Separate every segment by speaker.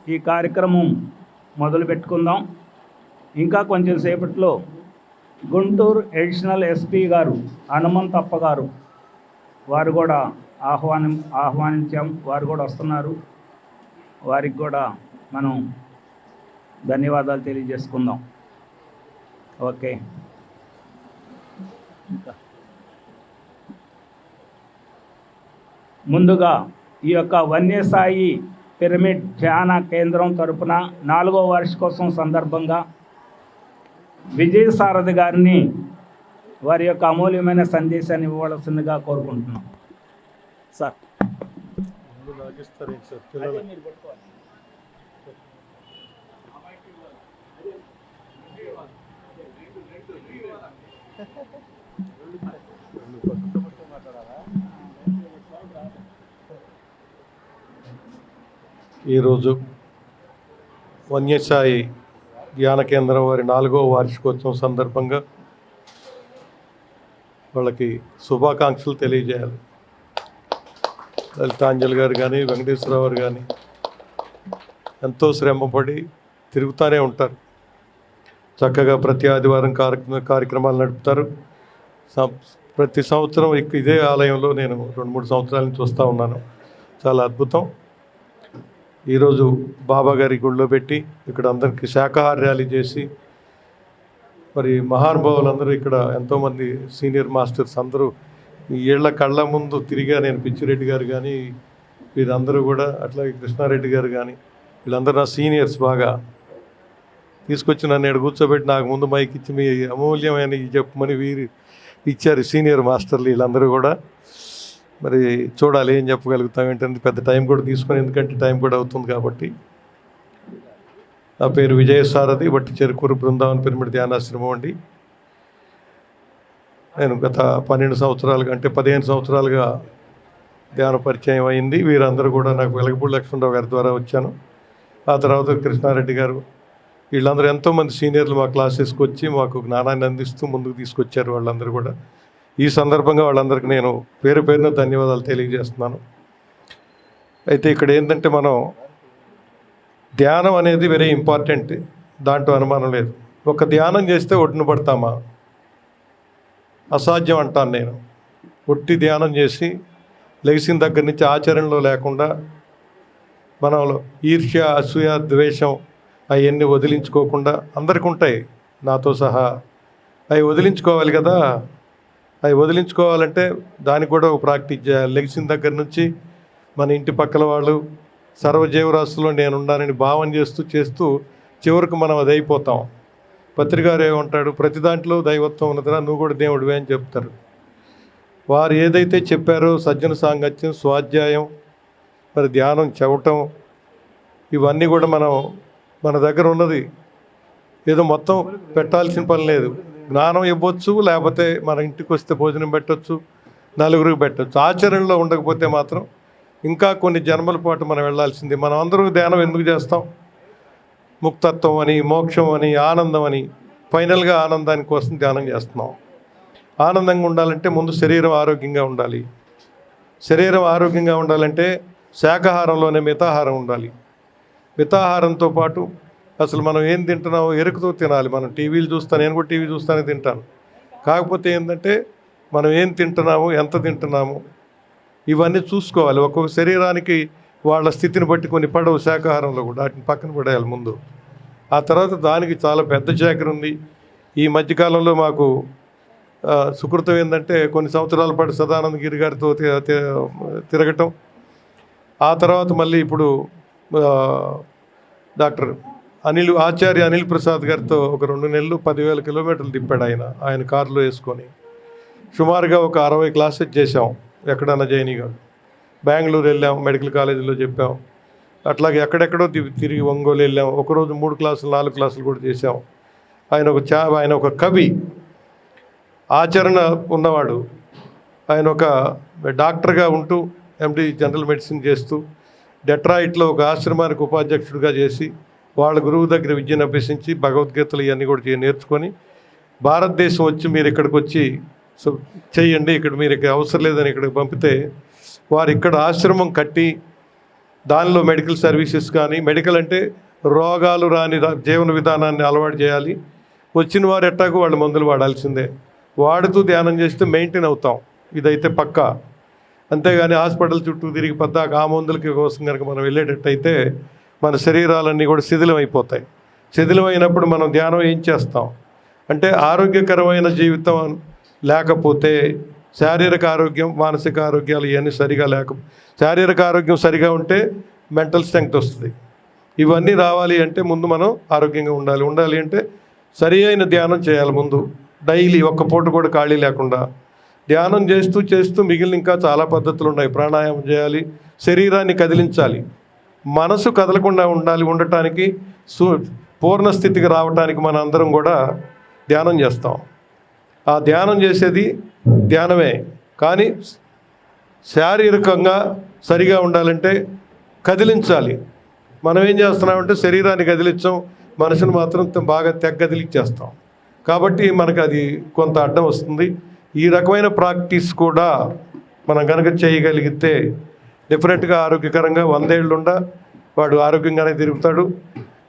Speaker 1: ఈ కార్యక్రమం మొదలు పెట్టుకుందాం. ఇంకా కొంచెం సేపట్లో గుంటూరు అడిషనల్ ఎస్పీ గారు హనుమంతప్ప గారు వారు కూడా ఆహ్వానించాం. వారు కూడా వస్తున్నారు. వారికి కూడా మనం ధన్యవాదాలు తెలియజేసుకుందాం. ఓకే. ముందుగా ఈ యొక్క వన్యసాయి పిరమిడ్ ధ్యాన కేంద్రం తరపున 4వ వార్షికోత్సవం సందర్భంగా విజయసారథి గారిని వారి యొక్క అమూల్యమైన సందేశాన్ని ఇవ్వవలసిందిగా కోరుకుంటున్నాం. సార్
Speaker 2: ఈరోజు వన్యసాయి ధ్యాన కేంద్రం వారి 4వ వార్షికోత్సవం సందర్భంగా వాళ్ళకి శుభాకాంక్షలు తెలియజేయాలి. లలితాంజలి గారు కానీ వెంకటేశ్వరరావు గారు కానీ ఎంతో శ్రమపడి తిరుగుతూనే ఉంటారు. చక్కగా ప్రతి ఆదివారం కార్యక్రమాలు నడుపుతారు. ప్రతి సంవత్సరం ఇదే ఆలయంలో నేను 2-3 సంవత్సరాల నుంచి వస్తూ ఉన్నాను. చాలా అద్భుతం. ఈరోజు బాబా గారి గుళ్ళో పెట్టి ఇక్కడ అందరికీ శాకాహార ర్యాలీ చేసి మరి మహానుభావులందరూ ఇక్కడ ఎంతోమంది సీనియర్ మాస్టర్స్ అందరూ ఈ ఏళ్ల కళ్ళ ముందు తిరిగా నేను పిచ్చిరెడ్డి గారు కానీ వీరందరూ కూడా అట్లాగే కృష్ణారెడ్డి గారు కానీ వీళ్ళందరూ నా సీనియర్స్ బాగా తీసుకొచ్చి నన్ను ఇక్కడ కూర్చోబెట్టి నాకు ముందు మైక్ ఇచ్చి మీ అమూల్యమైన చెప్పమని వీరు ఇచ్చారు సీనియర్ మాస్టర్లు వీళ్ళందరూ కూడా. మరి చూడాలి ఏం చెప్పగలుగుతాం ఏంటంటే పెద్ద టైం కూడా తీసుకొని, ఎందుకంటే టైం కూడా అవుతుంది కాబట్టి. నా పేరు విజయసారథి, వట్టి చెరుకూరు బృందావన్ పిరమిడ్ ధ్యానాశ్రమం అండి. నేను గత 12 సంవత్సరాలుగా అంటే 15 సంవత్సరాలుగా ధ్యాన పరిచయం అయింది. వీరందరూ కూడా నాకు వెలగపూడి లక్ష్మణరావు గారి ద్వారా వచ్చాను. ఆ తర్వాత కృష్ణారెడ్డి గారు వీళ్ళందరూ ఎంతోమంది సీనియర్లు మా క్లాసెస్కి వచ్చి మాకు జ్ఞానాన్ని అందిస్తూ ముందుకు తీసుకొచ్చారు. వాళ్ళందరూ కూడా ఈ సందర్భంగా వాళ్ళందరికీ నేను పేరు పేరున ధన్యవాదాలు తెలియజేస్తున్నాను. అయితే ఇక్కడ ఏంటంటే మనం ధ్యానం అనేది వెరీ ఇంపార్టెంట్, దాంట్లో అనుమానం లేదు. ఒక ధ్యానం చేస్తే ఒడ్డున పడతామా? అసాధ్యం అంటాను నేను. ఒట్టి ధ్యానం చేసి లెగిసిన దగ్గర నుంచి ఆచరణలో లేకుండా మనలో ఈర్ష్య, అసూయ, ద్వేషం అవన్నీ వదిలించుకోకుండా, అందరికీ ఉంటాయి నాతో సహా, అవి వదిలించుకోవాలి కదా. అవి వదిలించుకోవాలంటే దానికి కూడా ఒక ప్రాక్టీస్ చేయాలి. లెగిసిన దగ్గర నుంచి మన ఇంటి పక్కల వాళ్ళు సర్వజీవరాశుల్లో నేనున్నానని భావన చేస్తూ చివరికి మనం అది అయిపోతాం. పత్రికారు ఏమంటాడు, ప్రతి దాంట్లో దైవత్వం ఉన్నదిరా, నువ్వు కూడా దేవుడివే అని చెప్తారు. వారు ఏదైతే చెప్పారో సజ్జన సాంగత్యం, స్వాధ్యాయం, మరి ధ్యానం చెవటం, ఇవన్నీ కూడా మన దగ్గర ఉన్నది. ఏదో మొత్తం పెట్టాల్సిన పని లేదు. జ్ఞానం ఇవ్వచ్చు, లేకపోతే మన ఇంటికి వస్తే భోజనం పెట్టవచ్చు, నలుగురికి పెట్టవచ్చు. ఆచరణలో ఉండకపోతే మాత్రం ఇంకా కొన్ని జన్మల పాటు మనం వెళ్ళాల్సింది. మనం అందరూ ధ్యానం ఎందుకు చేస్తాం? ముక్తత్వం అని, మోక్షం అని, ఆనందం అని. ఫైనల్గా ఆనందాని కోసం ధ్యానం చేస్తున్నాం. ఆనందంగా ఉండాలంటే ముందు శరీరం ఆరోగ్యంగా ఉండాలి. శరీరం ఆరోగ్యంగా ఉండాలంటే శాకాహారంలోనే మితాహారం ఉండాలి. మితాహారంతో పాటు అసలు మనం ఏం తింటున్నామో ఎరుకుతో తినాలి. మనం టీవీలు చూస్తాను, నేను కూడా టీవీ చూస్తానే తింటాను. కాకపోతే ఏంటంటే మనం ఏం తింటున్నాము, ఎంత తింటున్నాము, ఇవన్నీ చూసుకోవాలి. ఒక్కొక్క శరీరానికి వాళ్ళ స్థితిని బట్టి కొన్ని పడవు శాకాహారంలో కూడా, వాటిని పక్కన పడేయాలి ముందు. ఆ తర్వాత దానికి చాలా పెద్ద శాఖ ఉంది. ఈ మధ్యకాలంలో మాకు సుకృతం ఏంటంటే కొన్ని సంవత్సరాల పాటు సదానంద గిరి గారితో తిరగటం. ఆ తర్వాత మళ్ళీ ఇప్పుడు డాక్టర్ ఆచార్య అనిల్ ప్రసాద్ గారితో ఒక 2 నెలలు 10,000 కిలోమీటర్లు తిప్పాడు ఆయన కారులో వేసుకొని. సుమారుగా ఒక 60 క్లాసెస్ చేసాం. ఎక్కడన్నా జైనిగా బెంగళూరు వెళ్ళాం, మెడికల్ కాలేజీలో చెప్పాం. అట్లాగే ఎక్కడెక్కడో తిరిగి ఒంగోలు వెళ్ళాం. ఒకరోజు 3 క్లాసులు 4 క్లాసులు కూడా చేసాం. ఆయన ఒక కవి, ఆచరణ ఉన్నవాడు. ఆయన ఒక డాక్టర్గా ఉంటూ ఎండి జనరల్ మెడిసిన్ చేస్తూ డెట్రాయిట్లో ఒక ఆశ్రమానికి ఉపాధ్యక్షుడిగా చేసి వాళ్ళ గురువు దగ్గర విద్యను అభ్యసించి భగవద్గీతలు ఇవన్నీ కూడా నేర్చుకొని భారతదేశం వచ్చి మీరు ఇక్కడికి వచ్చి చేయండి, ఇక్కడ మీరు అవసరం లేదని ఇక్కడికి పంపితే వారు ఇక్కడ ఆశ్రమం కట్టి దానిలో మెడికల్ సర్వీసెస్ కానీ, మెడికల్ అంటే రోగాలు రాని జీవన విధానాన్ని అలవాటు చేయాలి. వచ్చిన వారు ఎట్టాకు వాళ్ళు మందులు వాడాల్సిందే. వాడుతూ ధ్యానం చేస్తే మెయింటైన్ అవుతాం, ఇదైతే పక్కా. అంతేగాని హాస్పిటల్ చుట్టూ తిరిగి పద్దాక ఆ మందులకి కోసం కనుక మనం వెళ్ళేటట్టయితే మన శరీరాలన్నీ కూడా శిథిలం అయిపోతాయి. శిథిలం అయినప్పుడు మనం ధ్యానం ఏం చేస్తాం అంటే ఆరోగ్యకరమైన జీవితం లేకపోతే శారీరక ఆరోగ్యం, మానసిక ఆరోగ్యాలు ఇవన్నీ సరిగా శారీరక ఆరోగ్యం సరిగా ఉంటే మెంటల్ స్ట్రెంగ్త్ వస్తుంది. ఇవన్నీ రావాలి అంటే ముందు మనం ఆరోగ్యంగా ఉండాలి అంటే సరి అయిన ధ్యానం చేయాలి. ముందు డైలీ ఒక్క పూట కూడా ఖాళీ లేకుండా ధ్యానం చేస్తూ మిగిలిన ఇంకా చాలా పద్ధతులు ఉన్నాయి. ప్రాణాయామం చేయాలి, శరీరాన్ని కదిలించాలి, మనసు కదలకుండా ఉండటానికి పూర్ణ స్థితికి రావడానికి మన అందరం కూడా ధ్యానం చేస్తాం. ఆ ధ్యానం చేసేది ధ్యానమే, కానీ శారీరకంగా సరిగా ఉండాలంటే కదిలించాలి. మనం ఏం చేస్తున్నామంటే శరీరాన్ని కదిలించాం, మనసును మాత్రం బాగా కదిలించేస్తాం. కాబట్టి మనకు అది కొంత అడ్డం వస్తుంది. ఈ రకమైన ప్రాక్టీస్ కూడా మనం కనుక చేయగలిగితే డెఫినెట్గా ఆరోగ్యకరంగా 100 ఏళ్ళు వాడు ఆరోగ్యంగానే తిరుగుతాడు.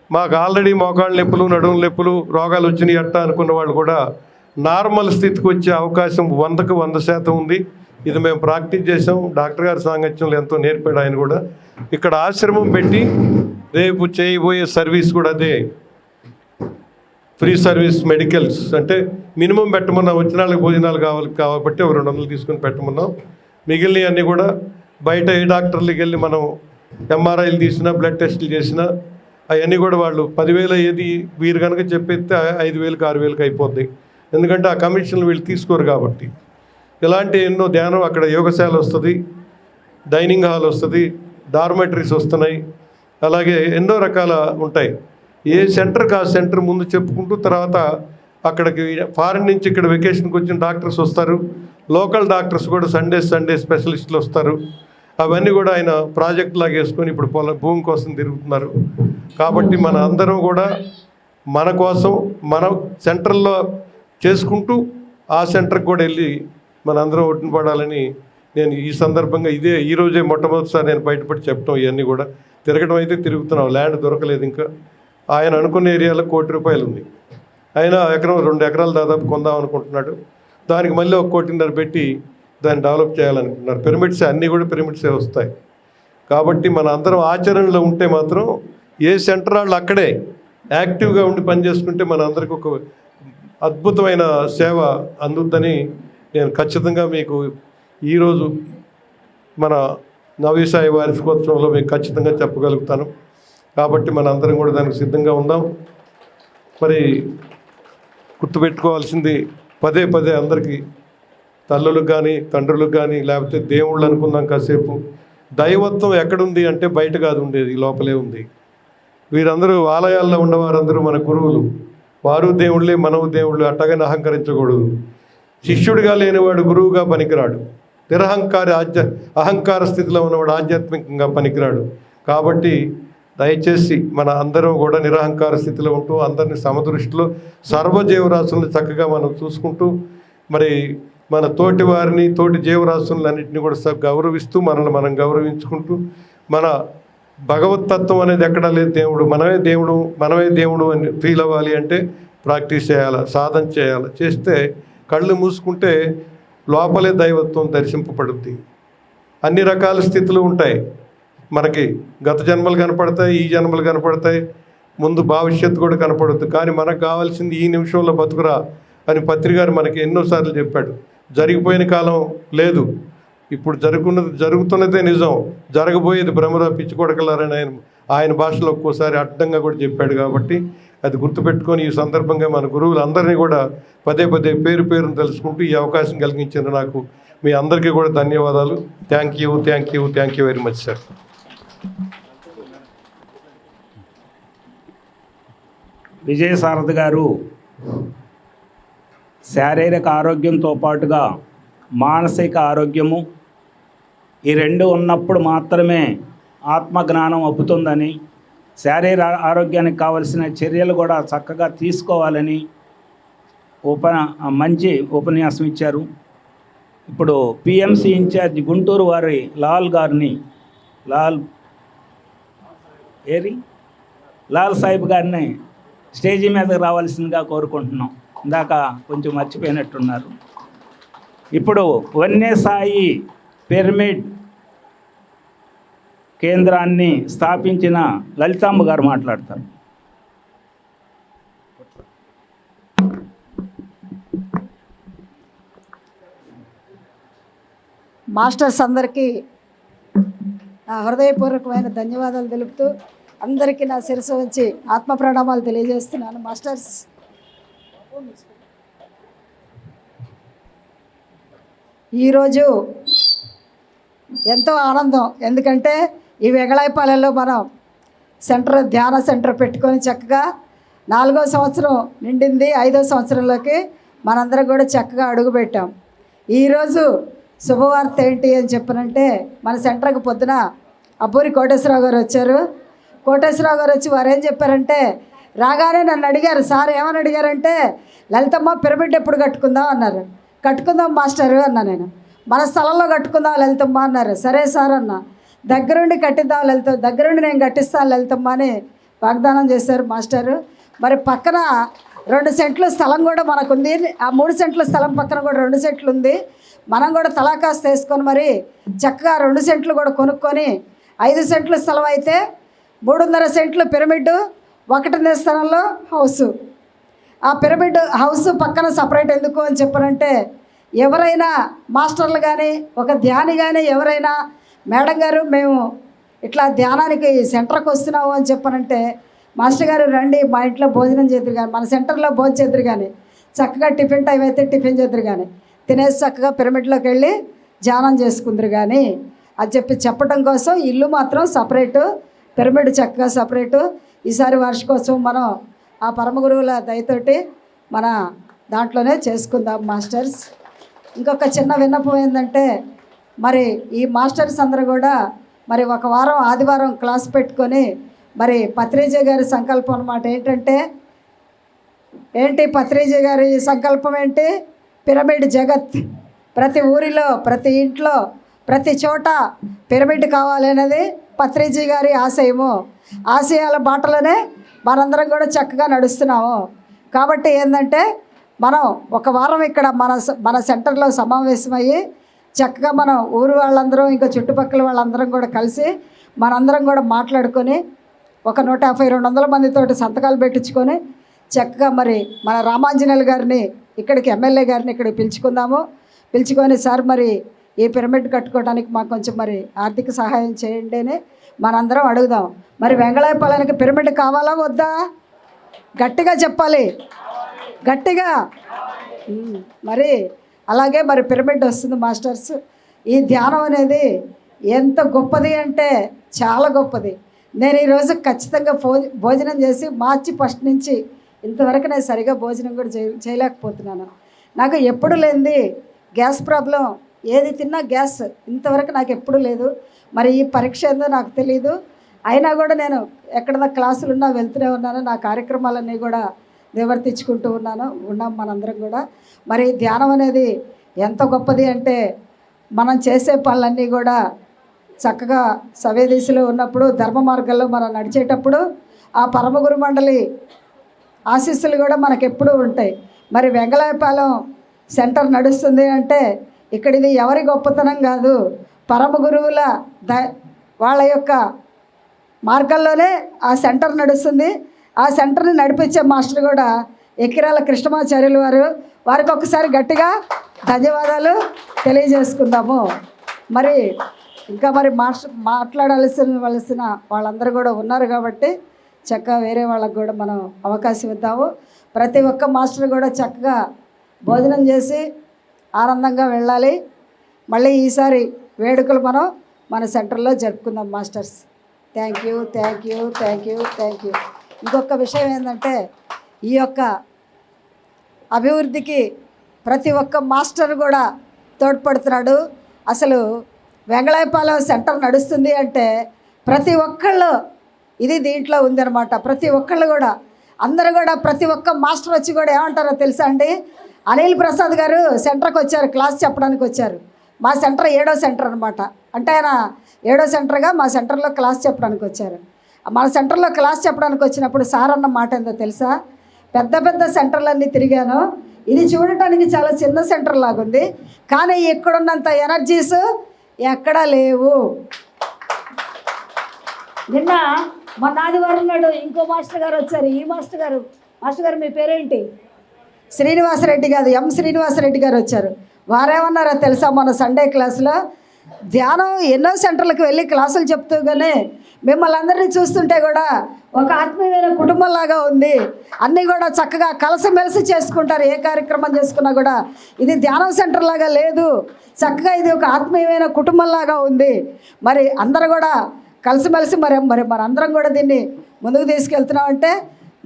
Speaker 2: మాకు ఆల్రెడీ మోకాళ్ళ నొప్పులు, నడుము నొప్పులు, రోగాలు వచ్చినాయి అనుకున్న వాళ్ళు కూడా నార్మల్ స్థితికి వచ్చే అవకాశం 100కు 100% ఉంది. ఇది మేము ప్రాక్టీస్ చేసాం. డాక్టర్ గారి సాంగత్యంలో ఎంతో నేర్పాడు ఆయన కూడా. ఇక్కడ ఆశ్రమం పెట్టి రేపు చేయబోయే సర్వీస్ కూడా అదే, ఫ్రీ సర్వీస్ మెడికల్స్. అంటే మినిమం పెట్టమన్నాం, వచ్చిన వాళ్ళకి భోజనాలు కావాలి కాబట్టి 200 తీసుకొని పెట్టమన్నాం. మిగిలినవి అన్నీ కూడా బయట ఏ డాక్టర్లకి వెళ్ళి మనం ఎంఆర్ఐలు తీసినా, బ్లడ్ టెస్టులు చేసినా అవన్నీ కూడా వాళ్ళు 10,000 ఏది వీరు కనుక చెప్పేస్తే 5,000కి 6,000కి అయిపోద్ది. ఎందుకంటే ఆ కమిషన్లు వీళ్ళు తీసుకోరు కాబట్టి. ఇలాంటి ఎన్నో ధ్యానం అక్కడ యోగశాల వస్తుంది, డైనింగ్ హాల్ వస్తుంది, డార్మెటరీస్ వస్తున్నాయి, అలాగే ఎన్నో రకాల ఉంటాయి. ఏ సెంటర్కి ఆ సెంటర్ ముందు చెప్పుకుంటూ తర్వాత అక్కడికి ఫారిన్ నుంచి ఇక్కడ వెకేషన్కి వచ్చిన డాక్టర్స్ వస్తారు, లోకల్ డాక్టర్స్ కూడా సండే స్పెషలిస్టులు వస్తారు. అవన్నీ కూడా ఆయన ప్రాజెక్ట్ లాగా వేసుకొని ఇప్పుడు భూమి కోసం తిరుగుతున్నారు. కాబట్టి మన అందరం కూడా మన కోసం మన సెంటర్లో చేసుకుంటూ ఆ సెంటర్కి కూడా వెళ్ళి మన అందరం ఒట్టిన పడాలని నేను ఈ సందర్భంగా ఈరోజే మొట్టమొదటిసారి నేను బయటపడి చెప్పడం. ఇవన్నీ కూడా తిరగడం అయితే తిరుగుతున్నాం, ల్యాండ్ దొరకలేదు ఇంకా. ఆయన అనుకున్న ఏరియాలో ₹1 కోటి ఉంది. ఆయన ఎకరం 2 ఎకరాలు దాదాపు కొందాం అనుకుంటున్నాడు. దానికి మళ్ళీ 1.5 కోటి పెట్టి దాన్ని డెవలప్ చేయాలనుకుంటున్నారు. పిరమిడ్స్ అన్నీ కూడా పిరమిడ్సే వస్తాయి. కాబట్టి మన అందరం ఆచరణలో ఉంటే మాత్రం ఏ సెంటర్ వాళ్ళు అక్కడే యాక్టివ్గా ఉండి పనిచేసుకుంటే మన అందరికీ ఒక అద్భుతమైన సేవ అందుద్దని నేను ఖచ్చితంగా మీకు ఈరోజు మన నవీసాయి వార్షికోత్సవంలో మీకు ఖచ్చితంగా చెప్పగలుగుతాను. కాబట్టి మన అందరం కూడా దానికి సిద్ధంగా ఉందాం. మరి గుర్తుపెట్టుకోవాల్సింది పదే అందరికీ, తల్లులకు కానీ తండ్రులకు కానీ లేకపోతే దేవుళ్ళు అనుకుందాం కాసేపు, దైవత్వం ఎక్కడుంది అంటే బయట కాదు ఉండేది, లోపలే ఉంది. వీరందరూ ఆలయాల్లో ఉన్నవారందరూ మన గురువులు, వారు దేవుళ్ళే మనవు దేవుళ్ళు, అట్టగానే అహంకరించకూడదు. శిష్యుడిగా లేనివాడు గురువుగా పనికిరాడు, అహంకార స్థితిలో ఉన్నవాడు ఆధ్యాత్మికంగా పనికిరాడు. కాబట్టి దయచేసి మన అందరం కూడా నిరహంకార స్థితిలో ఉంటూ అందరినీ సమదృష్టిలో సర్వజీవరాశులను చక్కగా మనం చూసుకుంటూ మరి మన తోటి వారిని, తోటి జీవరాశులన్నింటినీ కూడా గౌరవిస్తూ మనల్ని మనం గౌరవించుకుంటూ మన భగవతత్వం అనేది ఎక్కడా లేదు. మనమే దేవుడు అని ఫీల్ అవ్వాలి అంటే ప్రాక్టీస్ చేయాలి, సాధన చేయాలి. చేస్తే కళ్ళు మూసుకుంటే లోపలే దైవత్వం దర్శింపబడుద్ది. అన్ని రకాల స్థితులు ఉంటాయి మనకి. గత జన్మలు కనపడతాయి, ఈ జన్మలు కనపడతాయి, ముందు భవిష్యత్తు కూడా కనపడుద్ది. కానీ మనకు కావాల్సింది ఈ నిమిషంలో బతుకురా అని పత్రికారు మనకి ఎన్నోసార్లు చెప్పాడు. జరిగిపోయిన కాలం లేదు, ఇప్పుడు జరుగుతున్నదే నిజం, జరగబోయేది భ్రమరా పిచ్చికొడకలారని ఆయన భాషలో ఒక్కోసారి అడ్డంగా కూడా చెప్పాడు. కాబట్టి అది గుర్తుపెట్టుకొని ఈ సందర్భంగా మన గురువులందరినీ కూడా పదే పేరును తెలుసుకుంటూ ఈ అవకాశం కలిగించిన నాకు మీ అందరికీ కూడా ధన్యవాదాలు. Thank you very much sir.
Speaker 1: Vijayasarathi గారు శారీరక ఆరోగ్యంతో పాటుగా మానసిక ఆరోగ్యము ఈ రెండు ఉన్నప్పుడు మాత్రమే ఆత్మజ్ఞానం అబ్బుతుందని, శారీర ఆరోగ్యానికి కావలసిన చర్యలు కూడా చక్కగా తీసుకోవాలని మంచి ఉపన్యాసం ఇచ్చారు. ఇప్పుడు పిఎంసి ఇన్ఛార్జ్ గుంటూరు వారి లాల్ ఏరి లాల్ సాహిబ్ గారిని స్టేజీ మీదకి రావాల్సిందిగా కోరుకుంటున్నాం. ఇందాక కొంచెం మర్చిపోయినట్టున్నారు. ఇప్పుడు వన్యసాయి పిరమిడ్ కేంద్రాన్ని స్థాపించిన లలితాంబ గారు మాట్లాడతారు.
Speaker 3: మాస్టర్స్ అందరికీ నా హృదయపూర్వకమైన ధన్యవాదాలు తెలుపుతూ అందరికీ నా శిరస్సు వంచి ఆత్మ ప్రణామాలు తెలియజేస్తున్నాను. మాస్టర్స్, ఈరోజు ఎంతో ఆనందం. ఎందుకంటే ఈ వెంగళాయపాలెంలో మనం ధ్యాన సెంటర్ పెట్టుకొని చక్కగా 4వ సంవత్సరం నిండింది. 5వ సంవత్సరంలోకి మనందరం కూడా చక్కగా అడుగుపెట్టాం. ఈరోజు శుభవార్త ఏంటి అని చెప్పనంటే, మన సెంటర్కి పొద్దున అబ్బూరి కోటేశ్వరరావు గారు వచ్చారు. కోటేశ్వరరావు గారు వచ్చి వారు ఏం చెప్పారంటే, రాగానే నన్ను అడిగారు, సార్ ఏమని అడిగారంటే, లలితమ్మ పిరమిడ్ ఎప్పుడు కట్టుకుందాం అన్నారు. కట్టుకుందాం మాస్టరు అన్నా నేను. మన స్థలంలో కట్టుకుందాం లలితమ్మ అన్నారు. సరే సార్ అన్న. దగ్గరుండి కట్టిద్దాం దగ్గరుండి నేను కట్టిస్తాను లలితమ్మ అని వాగ్దానం చేశారు మాస్టరు. మరి పక్కన 2 సెంట్ల స్థలం కూడా మనకుంది. ఆ 3 సెంట్ల స్థలం పక్కన కూడా 2 సెంట్లు ఉంది. మనం కూడా తలాకాసు తీసుకొని మరి చక్కగా 2 సెంట్లు కూడా కొనుక్కొని 5 సెంట్ల స్థలం అయితే 3.5 సెంట్లు పిరమిడ్, 1 స్థలంలో హౌసు. ఆ పిరమిడ్ హౌస్ పక్కన సపరేట్ ఎందుకు అని చెప్పనంటే, ఎవరైనా మాస్టర్లు కానీ ఒక ధ్యాని కానీ ఎవరైనా మేడం గారు మేము ఇట్లా ధ్యానానికి సెంటర్కి వస్తున్నాము అని చెప్పనంటే, మాస్టర్ గారు రండి మా ఇంట్లో భోజనం చేద్దరు కానీ, మన సెంటర్లో భోజనం చేద్దరు కానీ, చక్కగా టిఫిన్ టైం అయితే టిఫిన్ చేద్దరు కానీ, తినేసి చక్కగా పిరమిడ్లోకి వెళ్ళి ధ్యానం చేసుకుందరు కానీ అని చెప్పడం కోసం ఇల్లు మాత్రం సపరేటు, పిరమిడ్ చక్కగా సపరేటు. ఈసారి వార్షికోత్సవం మనం ఆ పరమ గురువుల దయతోటి మన దాంట్లోనే చేసుకుందాం మాస్టర్స్. ఇంకొక చిన్న విన్నపం ఏంటంటే, మరి ఈ మాస్టర్స్ అందరూ కూడా మరి ఒక వారం ఆదివారం క్లాస్ పెట్టుకొని మరి పత్రిజీ గారి సంకల్పం అన్నమాట. ఏంటి పత్రిజీ గారి సంకల్పం ఏంటి? పిరమిడ్ జగత్, ప్రతి ఊరిలో ప్రతి ఇంట్లో ప్రతి చోట పిరమిడ్ కావాలనేది పత్రిజీ గారి ఆశయము. ఆశయాల బాటలోనే మనందరం కూడా చక్కగా నడుస్తున్నాము. కాబట్టి ఏంటంటే, మనం ఒక వారం ఇక్కడ మన సెంటర్లో సమావేశమయ్యి చక్కగా మనం ఊరు వాళ్ళందరం ఇంకా చుట్టుపక్కల వాళ్ళందరం కూడా కలిసి మనందరం కూడా మాట్లాడుకొని ఒక 150-200 మందితోటి సంతకాలు పెట్టించుకొని చక్కగా మరి మన రామాంజనేయులు గారిని ఇక్కడికి ఎమ్మెల్యే గారిని ఇక్కడికి పిలుచుకొని సార్ మరి ఈ పిరమిడ్ కట్టుకోవడానికి మాకు కొంచెం మరి ఆర్థిక సహాయం చేయండి అని మనందరం అడుగుదాం. మరి వెంగళాయపాలెంకి పిరమిడ్ కావాలా వద్దా? గట్టిగా చెప్పాలి, గట్టిగా. మరి అలాగే మరి పిరమిడ్ వస్తుంది మాస్టర్స్. ఈ ధ్యానం అనేది ఎంత గొప్పది అంటే చాలా గొప్పది. నేను ఈరోజు ఖచ్చితంగా భోజనం చేసి మార్చి 1 నుంచి ఇంతవరకు నేను సరిగా భోజనం కూడా చేయలేకపోతున్నాను. నాకు ఎప్పుడు లేనిది గ్యాస్ ప్రాబ్లం, ఏది తిన్నా గ్యాస్, ఇంతవరకు నాకు ఎప్పుడు లేదు. మరి ఈ పరీక్ష ఏందో నాకు తెలియదు. అయినా కూడా నేను ఎక్కడ క్లాసులు ఉన్నా వెళ్తూనే ఉన్నాను. నా కార్యక్రమాలన్నీ కూడా నిర్వర్తించుకుంటూ ఉన్నాం మనందరం కూడా. మరి ధ్యానం అనేది ఎంత గొప్పది అంటే, మనం చేసే పనులన్నీ కూడా చక్కగా సవ్యదిశలో ఉన్నప్పుడు, ధర్మ మార్గంలో మనం నడిచేటప్పుడు ఆ పరమగురు మండలి ఆశీస్సులు కూడా మనకెప్పుడూ ఉంటాయి. మరి వెంగళాయపాలెం సెంటర్ నడుస్తుంది అంటే ఇక్కడ ఇది ఎవరి గొప్పతనం కాదు, పరమ గురువుల వాళ్ళ యొక్క మార్గంలోనే ఆ సెంటర్ నడుస్తుంది. ఆ సెంటర్ని నడిపించే మాస్టర్ కూడా ఎక్కిరాల కృష్ణమాచార్యులు వారికి ఒకసారి గట్టిగా ధన్యవాదాలు తెలియజేసుకుందాము. మరి ఇంకా మరి మాట్లాడాల్సిన వాళ్ళందరూ కూడా ఉన్నారు కాబట్టి చక్కగా వేరే వాళ్ళకు కూడా మనం అవకాశం ఇద్దాము. ప్రతి ఒక్క మాస్టర్ కూడా చక్కగా భోజనం చేసి ఆనందంగా వెళ్ళాలి. మళ్ళీ ఈసారి వేడుకలు మనం మన సెంటర్లో జరుపుకుందాం మాస్టర్స్. Thank you. ఇంకొక విషయం ఏంటంటే, ఈ యొక్క అభివృద్ధికి ప్రతి ఒక్క మాస్టర్ కూడా తోడ్పడుతున్నాడు. అసలు వెంగళాయపాలెం సెంటర్ నడుస్తుంది అంటే ప్రతి ఒక్కళ్ళు ఇది దీంట్లో ఉందన్నమాట. ప్రతి ఒక్కళ్ళు కూడా అందరూ కూడా ప్రతి ఒక్క మాస్టర్ వచ్చి కూడా ఏమంటారో తెలుసా అండి? అనిల్ ప్రసాద్ గారు సెంటర్కి వచ్చారు, క్లాస్ చెప్పడానికి వచ్చారు. మా సెంటర్ 7వ సెంటర్ అనమాట. అంటే ఆయన 7వ సెంటర్గా మా సెంటర్లో క్లాస్ చెప్పడానికి వచ్చారు. మన సెంటర్లో క్లాస్ చెప్పడానికి వచ్చినప్పుడు సార్ అన్న మాట ఏందో తెలుసా, పెద్ద పెద్ద సెంటర్లన్నీ తిరిగాను, ఇది చూడటానికి చాలా చిన్న సెంటర్ లాగుంది, కానీ ఇక్కడున్నంత ఎనర్జీస్ ఎక్కడా లేవు. నిన్న మొన్న ఆదివారం నాడు ఇంకో మాస్టర్ గారు వచ్చారు. ఈ మాస్టర్ గారు మీ పేరేంటి? శ్రీనివాసరెడ్డి గారు, ఎం శ్రీనివాసరెడ్డి గారు వచ్చారు. వారేమన్నారో తెలుసా, మన సండే క్లాసులో ధ్యానం ఎన్నో సెంటర్లకు వెళ్ళి క్లాసులు చెప్తూగానే మిమ్మల్ని అందరినీ చూస్తుంటే కూడా ఒక ఆత్మీయమైన కుటుంబంలాగా ఉంది, అన్నీ కూడా చక్కగా కలిసిమెలిసి చేసుకుంటారు, ఏ కార్యక్రమం చేసుకున్నా కూడా ఇది ధ్యానం సెంటర్ లాగా లేదు, చక్కగా ఇది ఒక ఆత్మీయమైన కుటుంబంలాగా ఉంది. మరి అందరూ కూడా కలిసిమెలిసి మరి మనందరం కూడా దీన్ని ముందుకు తీసుకెళ్తున్నామంటే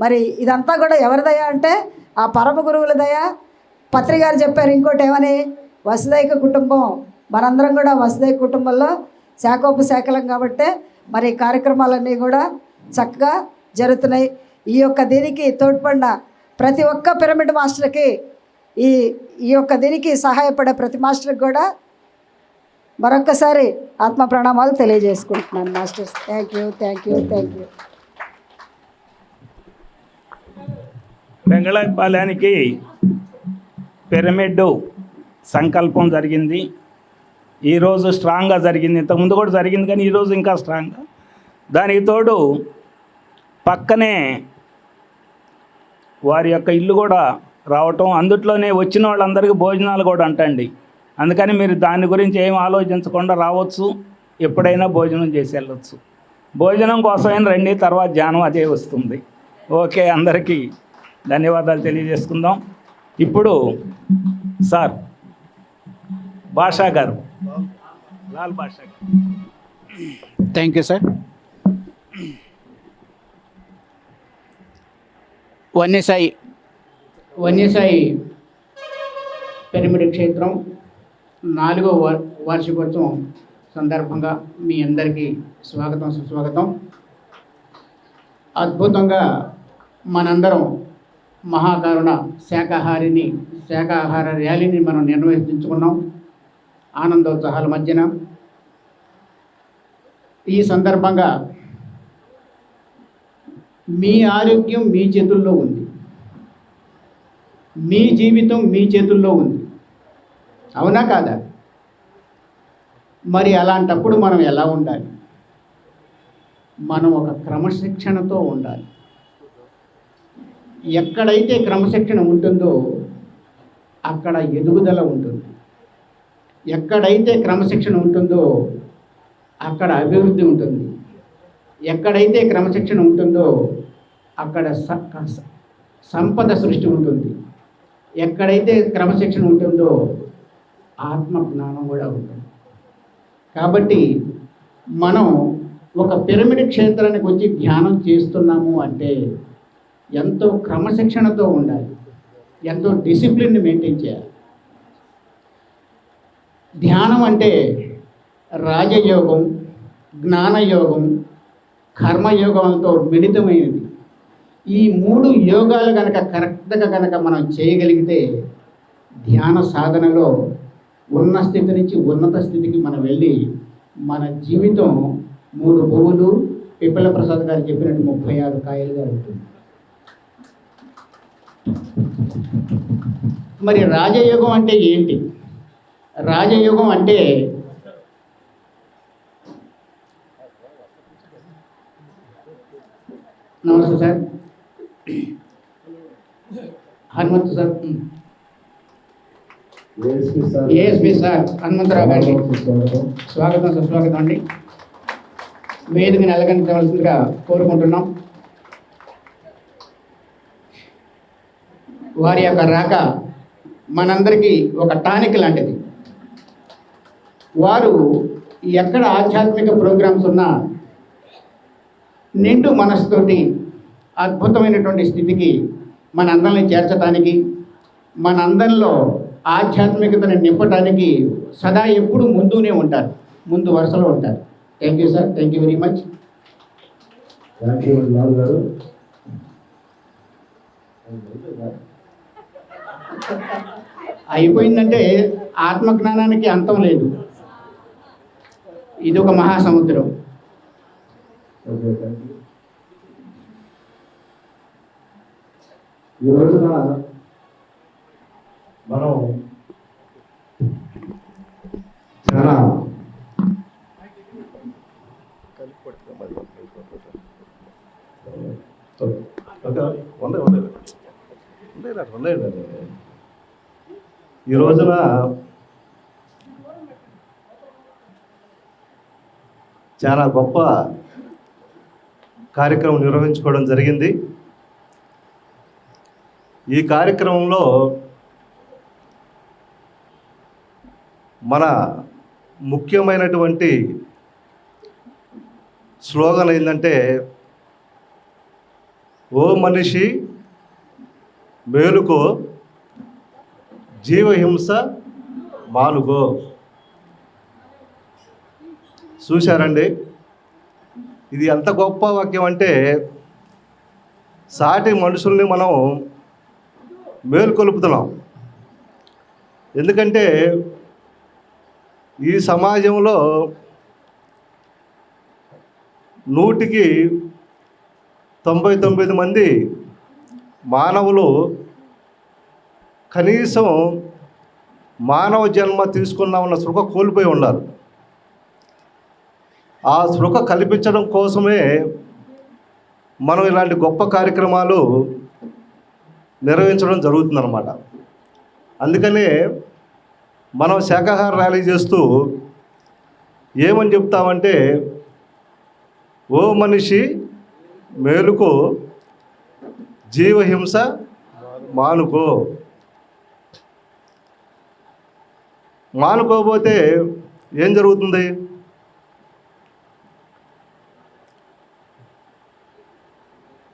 Speaker 3: మరి ఇదంతా కూడా ఎవరి దయ అంటే ఆ పరమ గురువుల దయ. పత్రి గారు చెప్పారు ఇంకోటి ఏమని, వసుదైక కుటుంబం, మనందరం కూడా వసుదైక కుటుంబంలో శాఖోపశాఖలం కాబట్టే మరి కార్యక్రమాలన్నీ కూడా చక్కగా జరుగుతున్నాయి. ఈ యొక్క దీనికి తోడ్పడిన ప్రతి ఒక్క పిరమిడ్ మాస్టర్కి, ఈ యొక్క దీనికి సహాయపడే ప్రతి మాస్టర్కి కూడా మరొక్కసారి ఆత్మ ప్రణామాలు తెలియజేసుకుంటున్నాను మాస్టర్స్. Thank you.
Speaker 1: వెంగళపాలెనికి పిరమిడ్ సంకల్పం జరిగింది. ఈరోజు స్ట్రాంగ్గా జరిగింది, ఇంతకుముందు కూడా జరిగింది కానీ ఈరోజు ఇంకా స్ట్రాంగ్గా. దానికి తోడు పక్కనే వారి యొక్క ఇల్లు కూడా రావటం, అందుట్లోనే వచ్చిన వాళ్ళందరికీ భోజనాలు కూడా అంటండి. అందుకని మీరు దాని గురించి ఏం ఆలోచించకుండా రావచ్చు, ఎప్పుడైనా భోజనం చేసి వెళ్ళొచ్చు. భోజనం కోసమైనా రండి, తర్వాత ధ్యానం అదే వస్తుంది. ఓకే, అందరికీ ధన్యవాదాలు తెలియజేసుకుందాం. ఇప్పుడు సార్ భాషా గారు, లాల్ భాషా గారు.
Speaker 4: Thank you sir. Vanyasai pyramid క్షేత్రం 4వ వార్షికోత్సవం సందర్భంగా మీ అందరికీ స్వాగతం, సుస్వాగతం. అద్భుతంగా మనందరం మహాకరుణ శాకాహార ర్యాలీని మనం నిర్వహించుకున్నాం ఆనందోత్సాహాల మధ్యన. ఈ సందర్భంగా మీ ఆరోగ్యం మీ చేతుల్లో ఉంది, మీ జీవితం మీ చేతుల్లో ఉంది, అవునా కాదా? మరి అలాంటప్పుడు మనం ఎలా ఉండాలి? మనం ఒక క్రమశిక్షణతో ఉండాలి. ఎక్కడైతే క్రమశిక్షణ ఉంటుందో అక్కడ ఎదుగుదల ఉంటుంది, ఎక్కడైతే క్రమశిక్షణ ఉంటుందో అక్కడ అభివృద్ధి ఉంటుంది, ఎక్కడైతే క్రమశిక్షణ ఉంటుందో అక్కడ సంపద సృష్టి ఉంటుంది, ఎక్కడైతే క్రమశిక్షణ ఉంటుందో ఆత్మ జ్ఞానం కూడా ఉంటుంది. కాబట్టి మనం ఒక పిరమిడ్ క్షేత్రానికి వచ్చి ధ్యానం చేస్తున్నాము అంటే ఎంతో క్రమశిక్షణతో ఉండాలి, ఎంతో డిసిప్లిన్ని మెయింటైన్ చేయాలి. ధ్యానం అంటే రాజయోగం, జ్ఞానయోగం, కర్మయోగంతో మిళితమైనది. ఈ 3 యోగాలు కరెక్ట్గా మనం చేయగలిగితే ధ్యాన సాధనలో ఉన్న స్థితి నుంచి ఉన్నత స్థితికి మనం వెళ్ళి మన జీవితం 3 పువ్వులు పిప్పల ప్రసాద్ గారు చెప్పినట్టు 36 కాయలుగా ఉంటుంది. మరి రాజయోగం అంటే ఏంటి? రాజయోగం అంటే నమస్తే sir, Hanumanthu sir, ASP sir Hanumantharao గారికి స్వాగతం, సుస్వాగతం అండి. వేదికని అలంకరించవలసిందిగా కోరుకుంటున్నాం. వారి యొక్క రాక మనందరికీ ఒక టానిక్ లాంటిది. వారు ఎక్కడ ఆధ్యాత్మిక ప్రోగ్రామ్స్ ఉన్నా నిండు మనసుతోటి అద్భుతమైనటువంటి స్థితికి మనందరిని చేర్చడానికి, మనందరిలో ఆధ్యాత్మికతను నింపడానికి సదా ఎప్పుడు ముందునే ఉంటారు, ముందు వరుసలో ఉంటారు. Thank you sir, thank you very much.
Speaker 5: Thank you Lal గారు.
Speaker 4: అయిపోయిందంటే ఆత్మజ్ఞానానికి అంతం లేదు, ఇది ఒక మహాసముద్రం.
Speaker 5: Okay, thank you. ఈ రోజున మనం చాలా ఈ రోజున చాలా గొప్ప కార్యక్రమం నిర్వహించుకోవడం జరిగింది. ఈ కార్యక్రమంలో మన ముఖ్యమైనటువంటి స్లోగన్ ఏంటంటే, ఓ మనిషి మేలుకో, జీవహింస మానుకో. చూశారండి, ఇది ఎంత గొప్ప వాక్యం అంటే, సాటి మనుషుల్ని మనం మేలుకొలుపుతున్నాం. ఎందుకంటే ఈ సమాజంలో 100కి 99 మంది మానవులు కనీసం మానవ జన్మ తీసుకున్నామన్న స్పృహ కోల్పోయి ఉన్నారు. ఆ స్పృహ కల్పించడం కోసమే మనం ఇలాంటి గొప్ప కార్యక్రమాలు నిర్వహించడం జరుగుతుందన్నమాట. అందుకనే మనం శాకాహార ర్యాలీ చేస్తూ ఏమని చెప్తామంటే, ఓ మనిషి మేలుకో, జీవహింస మానుకో. మానుకోకపోతే ఏం జరుగుతుంది?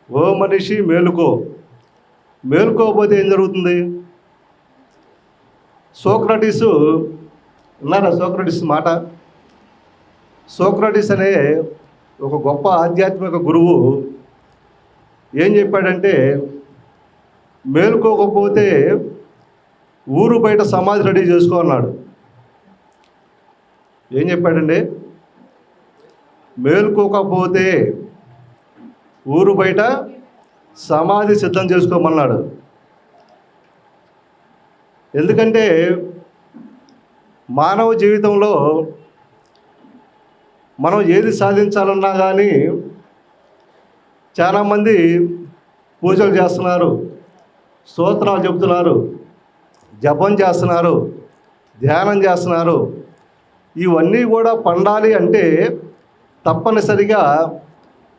Speaker 5: ఓ మనిషి మేలుకో, మేలుకోకపోతే ఏం జరుగుతుంది? సోక్రటీసు ఉన్నారా? సోక్రటీస్ మాట. సోక్రటీస్ అనే ఒక గొప్ప ఆధ్యాత్మిక గురువు ఏం చెప్పాడంటే, మేలుకోకపోతే ఊరు బయట సమాధి రెడీ చేసుకో అన్నాడు. ఏం చెప్పాడండి? మేలుకోకపోతే ఊరు బయట సమాధి సిద్ధం చేసుకోమన్నాడు. ఎందుకంటే మానవ జీవితంలో మనం ఏది సాధించాలన్నా కానీ చాలామంది పూజలు చేస్తున్నారు, స్తోత్రాలు చెబుతున్నారు, జపం చేస్తున్నారు, ధ్యానం చేస్తున్నారు. ఇవన్నీ కూడా పండాలి అంటే తప్పనిసరిగా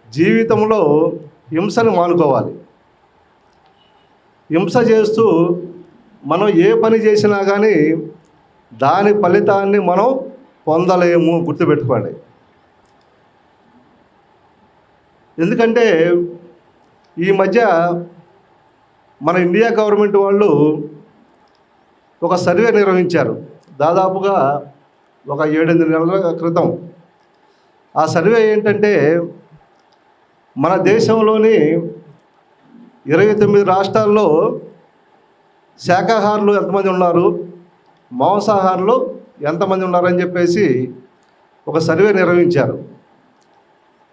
Speaker 5: జీవితంలో హింసను మానుకోవాలి. హింస చేస్తూ మనం ఏ పని చేసినా కానీ దాని ఫలితాన్ని మనం పొందలేము, గుర్తుపెట్టుకోండి. ఎందుకంటే ఈ మధ్య మన ఇండియా గవర్నమెంట్ వాళ్ళు ఒక సర్వే నిర్వహించారు, దాదాపుగా ఒక 7-8 నెలల క్రితం. ఆ సర్వే ఏంటంటే, మన దేశంలోని 29 రాష్ట్రాల్లో శాకాహారులు ఎంతమంది ఉన్నారు, మాంసాహారులు ఎంతమంది ఉన్నారని చెప్పేసి ఒక సర్వే నిర్వహించారు.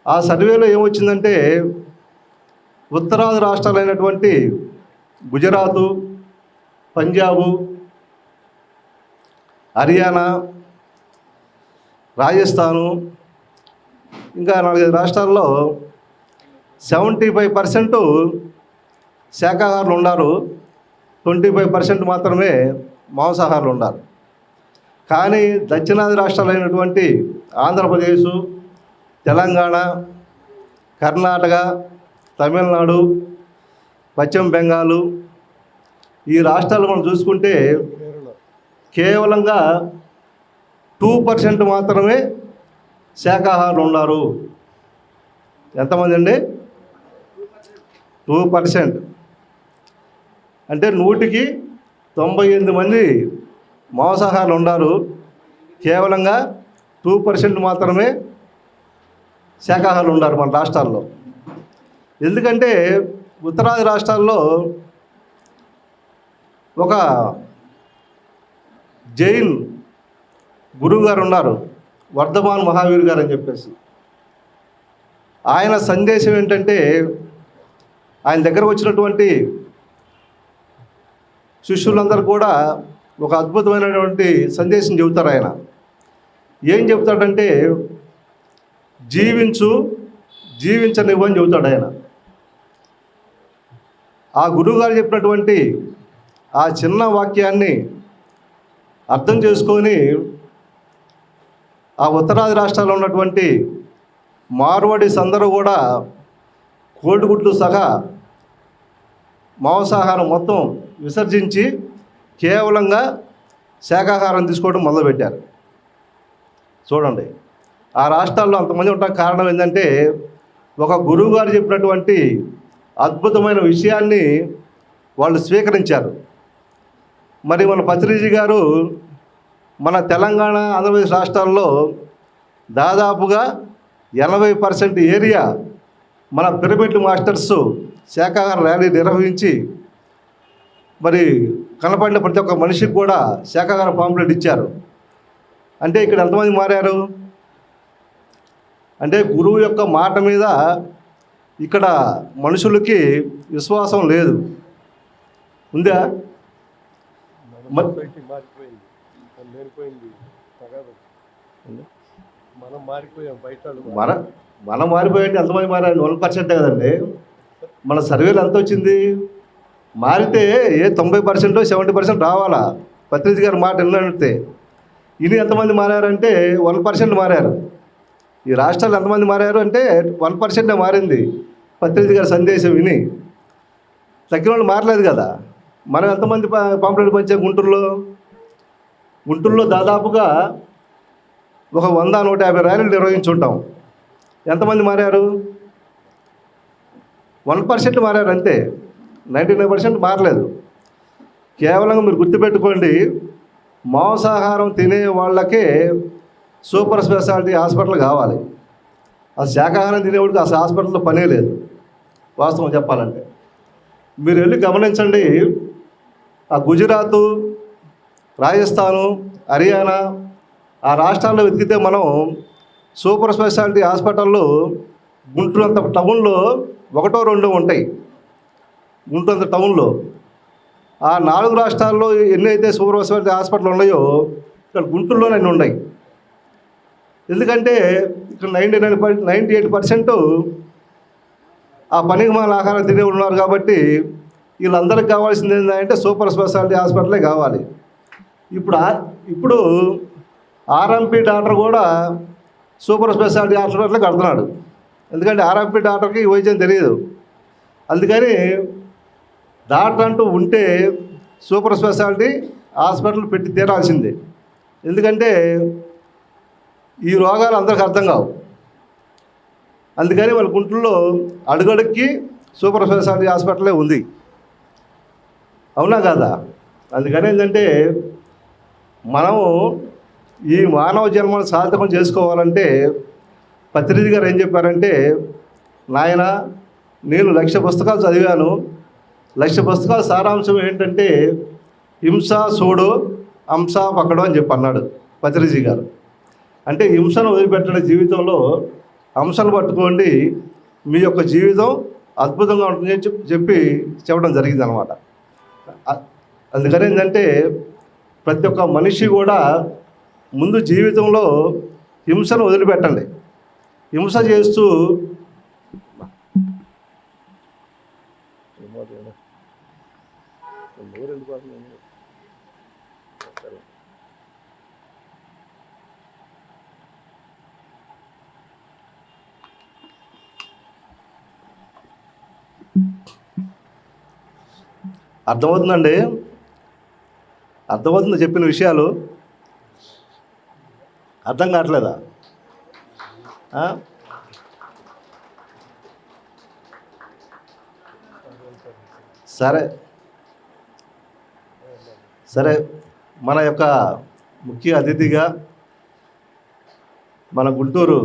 Speaker 5: ఆ సర్వేలో ఏమొచ్చిందంటే, ఉత్తరాది రాష్ట్రాలైనటువంటి గుజరాతు, పంజాబు, హర్యానా, రాజస్థాను, ఇంకా 4 రాష్ట్రాల్లో 75% శాకాహారులు ఉన్నారు, 25% మాత్రమే మాంసాహారులు ఉన్నారు. కానీ దక్షిణాది రాష్ట్రాలైనటువంటి ఆంధ్రప్రదేశ్, తెలంగాణ, కర్ణాటక, తమిళనాడు, పశ్చిమ బెంగాలు, ఈ రాష్ట్రాలు మనం చూసుకుంటే కేవలంగా 2% మాత్రమే శాకాహారులు ఉన్నారు. ఎంతమంది అండి? 2%. అంటే 100కి 98 మంది మాంసాహారులు ఉన్నారు, కేవలంగా 2% మాత్రమే శాకాహారులు ఉన్నారు మన రాష్ట్రాల్లో. ఎందుకంటే ఉత్తరాది రాష్ట్రాల్లో ఒక జైన్ గురువు గారు ఉన్నారు, వర్ధమాన్ మహావీర్ గారు అని చెప్పేసి. ఆయన సందేశం ఏంటంటే, ఆయన దగ్గర వచ్చినటువంటి శిష్యులందరూ కూడా ఒక అద్భుతమైనటువంటి సందేశం చెబుతారు. ఆయన ఏం చెబుతాడంటే, జీవించనివ్వు అని చెబుతాడు ఆయన. ఆ గురువుగారు చెప్పినటువంటి ఆ చిన్న వాక్యాన్ని అర్థం చేసుకొని ఆ ఉత్తరాది రాష్ట్రాల్లో ఉన్నటువంటి మార్వాడీస్ అందరూ కూడా కోడిగుడ్లు సహా మాంసాహారం మొత్తం విసర్జించి కేవలంగా శాకాహారం తీసుకోవడం మొదలుపెట్టారు. చూడండి, ఆ రాష్ట్రాల్లో అంతమంది ఉండడానికి కారణం ఏంటంటే, ఒక గురువు గారు చెప్పినటువంటి అద్భుతమైన విషయాన్ని వాళ్ళు స్వీకరించారు. మరి మన పత్రిజీ గారు మన తెలంగాణ, ఆంధ్రప్రదేశ్ రాష్ట్రాల్లో దాదాపుగా 80% ఏరియా మన పిరమిడ్ మాస్టర్స్ శాకాహార ర్యాలీ నిర్వహించి మరి కనపడిన ప్రతి ఒక్క మనిషికి కూడా శాకాహార పాంప్లెట్ ఇచ్చారు. అంటే ఇక్కడ ఎంతమంది మారారు అంటే, గురువు యొక్క మాట మీద ఇక్కడ మనుషులకి విశ్వాసం లేదు. ఉందా? మనం మారిపోయింది. ఎంతమంది మారారు? 1% కదండి. మన సర్వేలు ఎంత వచ్చింది? మారితే 90%, 70% రావాలా. పత్రిజీ గారి మాట వినడితే ఇని ఎంతమంది మారారంటే 1% మారారు. ఈ రాష్ట్రాలు ఎంతమంది మారారు అంటే 1% మారింది. పత్రిజీ గారి సందేశం విని తగ్గిన వాళ్ళు మారలేదు కదా. మనం ఎంతమంది పాంప్లెట్ పంచాం గుంటూరులో దాదాపుగా ఒక 100-150 ర్యాలీలు నిర్వహించుంటాం. ఎంతమంది మారారు? 1% మారారు అంతే. 99% మారలేదు. కేవలం మీరు గుర్తుపెట్టుకోండి, మాంసాహారం తినే వాళ్ళకే సూపర్ స్పెషాలిటీ హాస్పిటల్ కావాలి. ఆ శాకాహారం తినేవాడికి అసలు హాస్పిటల్లో పనే లేదు. వాస్తవం చెప్పాలంటే మీరు వెళ్ళి గమనించండి. ఆ గుజరాత్, రాజస్థాను, హర్యానా ఆ రాష్ట్రాల్లో వెతికితే మనం సూపర్ స్పెషాలిటీ హాస్పిటళ్ళు గుంటూరు అంత టౌన్లో 1-2 ఉంటాయి. గుంటూరు అంత టౌన్లో ఆ 4 రాష్ట్రాల్లో ఎన్నైతే సూపర్ స్పెషాలిటీ హాస్పిటల్ ఉన్నాయో ఇక్కడ గుంటూరులోనే అన్నీ ఉన్నాయి. ఎందుకంటే ఇక్కడ 98% ఆ పనికి మాల ఆహారం తినే ఉన్నారు. కాబట్టి వీళ్ళందరికీ కావాల్సింది ఏంటంటే సూపర్ స్పెషాలిటీ హాస్పిటలే కావాలి. ఇప్పుడు ఆర్ఎంపీ డాక్టర్ కూడా సూపర్ స్పెషాలిటీ హాస్పిటల్ కడుతున్నాడు. ఎందుకంటే ఆర్ఎంపీ డాక్టర్కి ఈ వైద్యం తెలియదు. అందుకని డాక్టర్ అంటూ ఉంటే సూపర్ స్పెషాలిటీ హాస్పిటల్ పెట్టి తీరాల్సిందే. ఎందుకంటే ఈ రోగాలు అందరికీ అర్థం కావు. అందుకని వాళ్ళ గుంటూరులో అడుగడుక్కి సూపర్ స్పెషాలిటీ హాస్పిటలే ఉంది. అవునా కాదా? అందుకని ఏంటంటే మనము ఈ మానవ జన్మను సార్థకం చేసుకోవాలంటే పత్రిజీ గారు ఏం చెప్పారంటే, నాయన నేను 1,00,000 పుస్తకాలు చదివాను. 1,00,000 పుస్తకాల సారాంశం ఏంటంటే హింస సోడో హంస పక్కడో అని చెప్పి అన్నాడు పత్రిజీ గారు. అంటే హింసను వదిలిపెట్టడం జీవితంలో హంసను పట్టుకోండి, మీ యొక్క జీవితం అద్భుతంగా ఉంటుందని చెప్పడం జరిగింది అనమాట. అందుకని ఏంటంటే ప్రతి ఒక్క మనిషి కూడా ముందు జీవితంలో హింసను వదిలిపెట్టండి. హింస చేస్తూ అర్థమవుతుందండి? అర్థమవుతుంది చెప్పిన విషయాలు? అర్థం కావట్లేదా? సరే మన యొక్క ముఖ్య అతిథిగా మన గుంటూరు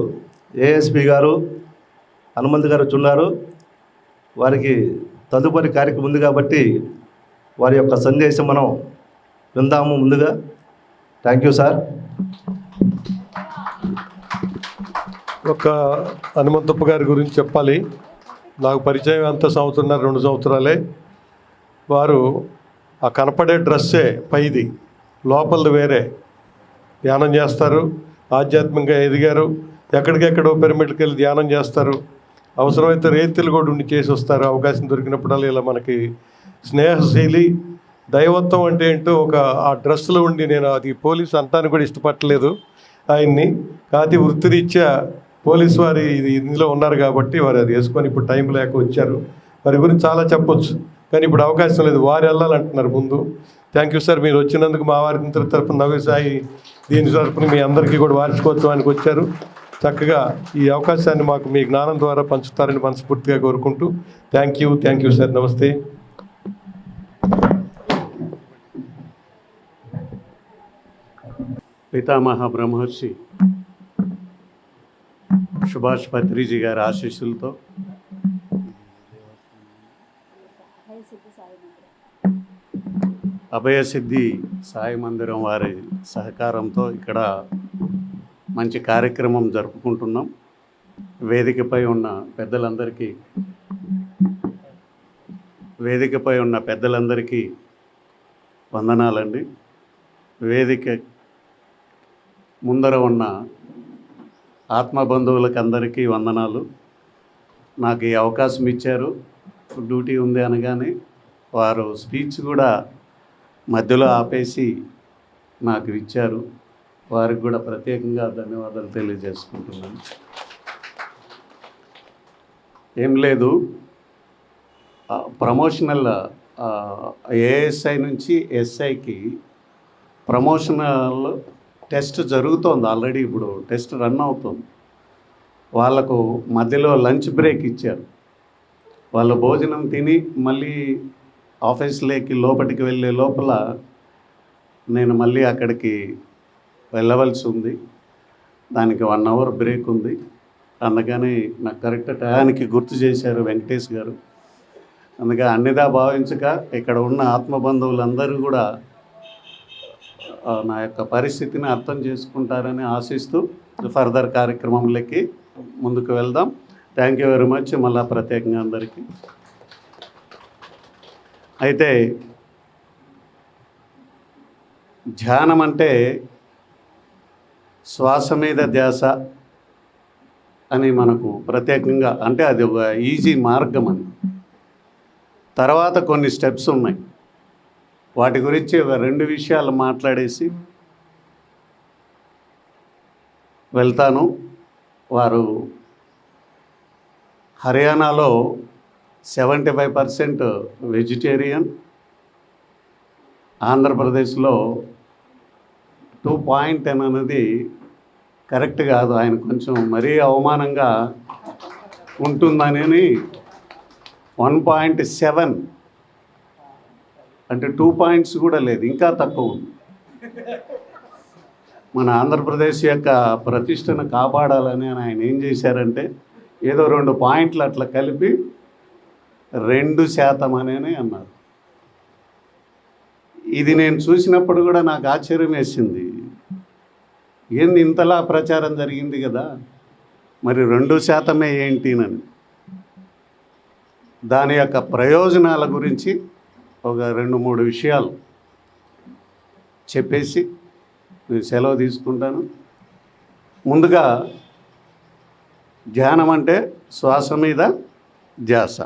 Speaker 5: ఏఎస్పీ గారు హనుమంత్ గారు వచ్చున్నారు. వారికి తదుపరి కార్యక్రమం ఉంది కాబట్టి వారి యొక్క సందేశం మనం విందాము. ముందుగా థ్యాంక్ యూ సార్.
Speaker 2: ఒక హనుమంతప్ప గారి గురించి చెప్పాలి. నాకు పరిచయం ఎంత సంవత్సరం 2 సంవత్సరాలే. వారు ఆ కనపడే డ్రెస్సే పైది, లోపలది వేరే. ధ్యానం చేస్తారు, ఆధ్యాత్మికంగా ఎదిగారు. ఎక్కడికెక్కడో పిరమిడ్కి వెళ్ళి ధ్యానం చేస్తారు. అవసరమైతే రైతులు కూడా ఉండి చేసి వస్తారు. అవకాశం దొరికినప్పుడల్లా ఇలా మనకి స్నేహశీలి. దైవత్వం అంటే ఏంటో ఒక ఆ డ్రెస్సులో ఉండి, నేను అది పోలీసు అంటానికి కూడా ఇష్టపడలేదు ఆయన్ని. కాకపోతే వృత్తిరీత్యా పోలీసు వారి ఇందులో ఉన్నారు కాబట్టి వారు అది వేసుకొని ఇప్పుడు టైం లేక వచ్చారు. వారి గురించి చాలా చెప్పొచ్చు, కానీ ఇప్పుడు అవకాశం లేదు. వారు వెళ్ళాలంటున్నారు ముందు. థ్యాంక్ యూ సార్, మీరు వచ్చినందుకు మా వారి మిత్రుల తరపున, నవ్యసాయి దీని తరపున మీ అందరికీ కూడా వార్షికోత్సవానికి వచ్చారు. చక్కగా ఈ అవకాశాన్ని మాకు మీ జ్ఞానం ద్వారా పంచుతారని మనస్ఫూర్తిగా కోరుకుంటూ థ్యాంక్ యూ సార్. నమస్తే.
Speaker 6: పితామహ బ్రహ్మర్షి సుభాష్ పత్రిజీ గారి ఆశీస్సులతో అభయసిద్ధి సాయి మందిరం వారి సహకారంతో ఇక్కడ మంచి కార్యక్రమం జరుపుకుంటున్నాం. వేదికపై ఉన్న పెద్దలందరికీ వందనాలండి. వేదిక ముందర ఉన్న ఆత్మబంధువులకు అందరికీ వందనాలు. నాకు ఈ అవకాశం ఇచ్చారు. డ్యూటీ ఉంది అనగానే వారు స్పీచ్ కూడా మధ్యలో ఆపేసి నాకు ఇచ్చారు. వారికి కూడా ప్రత్యేకంగా ధన్యవాదాలు తెలియజేసుకుంటున్నాను. ఏం లేదు, ప్రమోషనల్ ఏఎస్ఐ నుంచి ఎస్ఐకి ప్రమోషనల్ టెస్ట్ జరుగుతోంది. ఆల్రెడీ ఇప్పుడు టెస్ట్ రన్ అవుతుంది. వాళ్ళకు మధ్యలో లంచ్ బ్రేక్ ఇచ్చారు. వాళ్ళు భోజనం తిని మళ్ళీ ఆఫీస్లోకి లోపలికి వెళ్ళే లోపల నేను మళ్ళీ అక్కడికి వెళ్ళవలసి ఉంది. దానికి 1 అవర్ బ్రేక్ ఉంది. అందుకని నాకు కరెక్ట్ టయానికి గుర్తు చేశారు వెంకటేష్ గారు. అందుకే అన్నిదా భావించక ఇక్కడ ఉన్న ఆత్మబంధువులందరూ కూడా నా యొక్క పరిస్థితిని అర్థం చేసుకుంటారని ఆశిస్తూ ఫర్దర్ కార్యక్రమంలోకి ముందుకు వెళ్దాం. Thank you very much. మళ్ళా ప్రత్యేకంగా అందరికీ. అయితే ధ్యానం అంటే శ్వాస మీద ధ్యాస అని మనకు ప్రత్యేకంగా, అంటే అది ఒక ఈజీ మార్గం అని. తర్వాత కొన్ని స్టెప్స్ ఉన్నాయి. వాటి గురించి ఒక 2 విషయాలు మాట్లాడేసి వెళ్తాను. వారు హర్యానాలో 75% వెజిటేరియన్, ఆంధ్రప్రదేశ్లో 2.10 అనేది కరెక్ట్ కాదు. ఆయన కొంచెం మరీ అవమానంగా ఉంటుందని 1.7 అంటే 2 పాయింట్స్ కూడా లేదు, ఇంకా తక్కువ ఉంది. మన ఆంధ్రప్రదేశ్ యొక్క ప్రతిష్టను కాపాడాలని ఆయన ఏం చేశారంటే ఏదో 2 పాయింట్లు అట్లా కలిపి 2% అని అన్నారు. ఇది నేను చూసినప్పుడు కూడా నాకు ఆశ్చర్యం వేసింది. ఏంది ఇంతలా ప్రచారం జరిగింది కదా, మరి 2% ఏంటినని. దాని యొక్క ప్రయోజనాల గురించి ఒక 2-3 విషయాలు చెప్పేసి నేను సెలవు తీసుకుంటాను. ముందుగా ధ్యానం అంటే శ్వాస మీద ధ్యాస.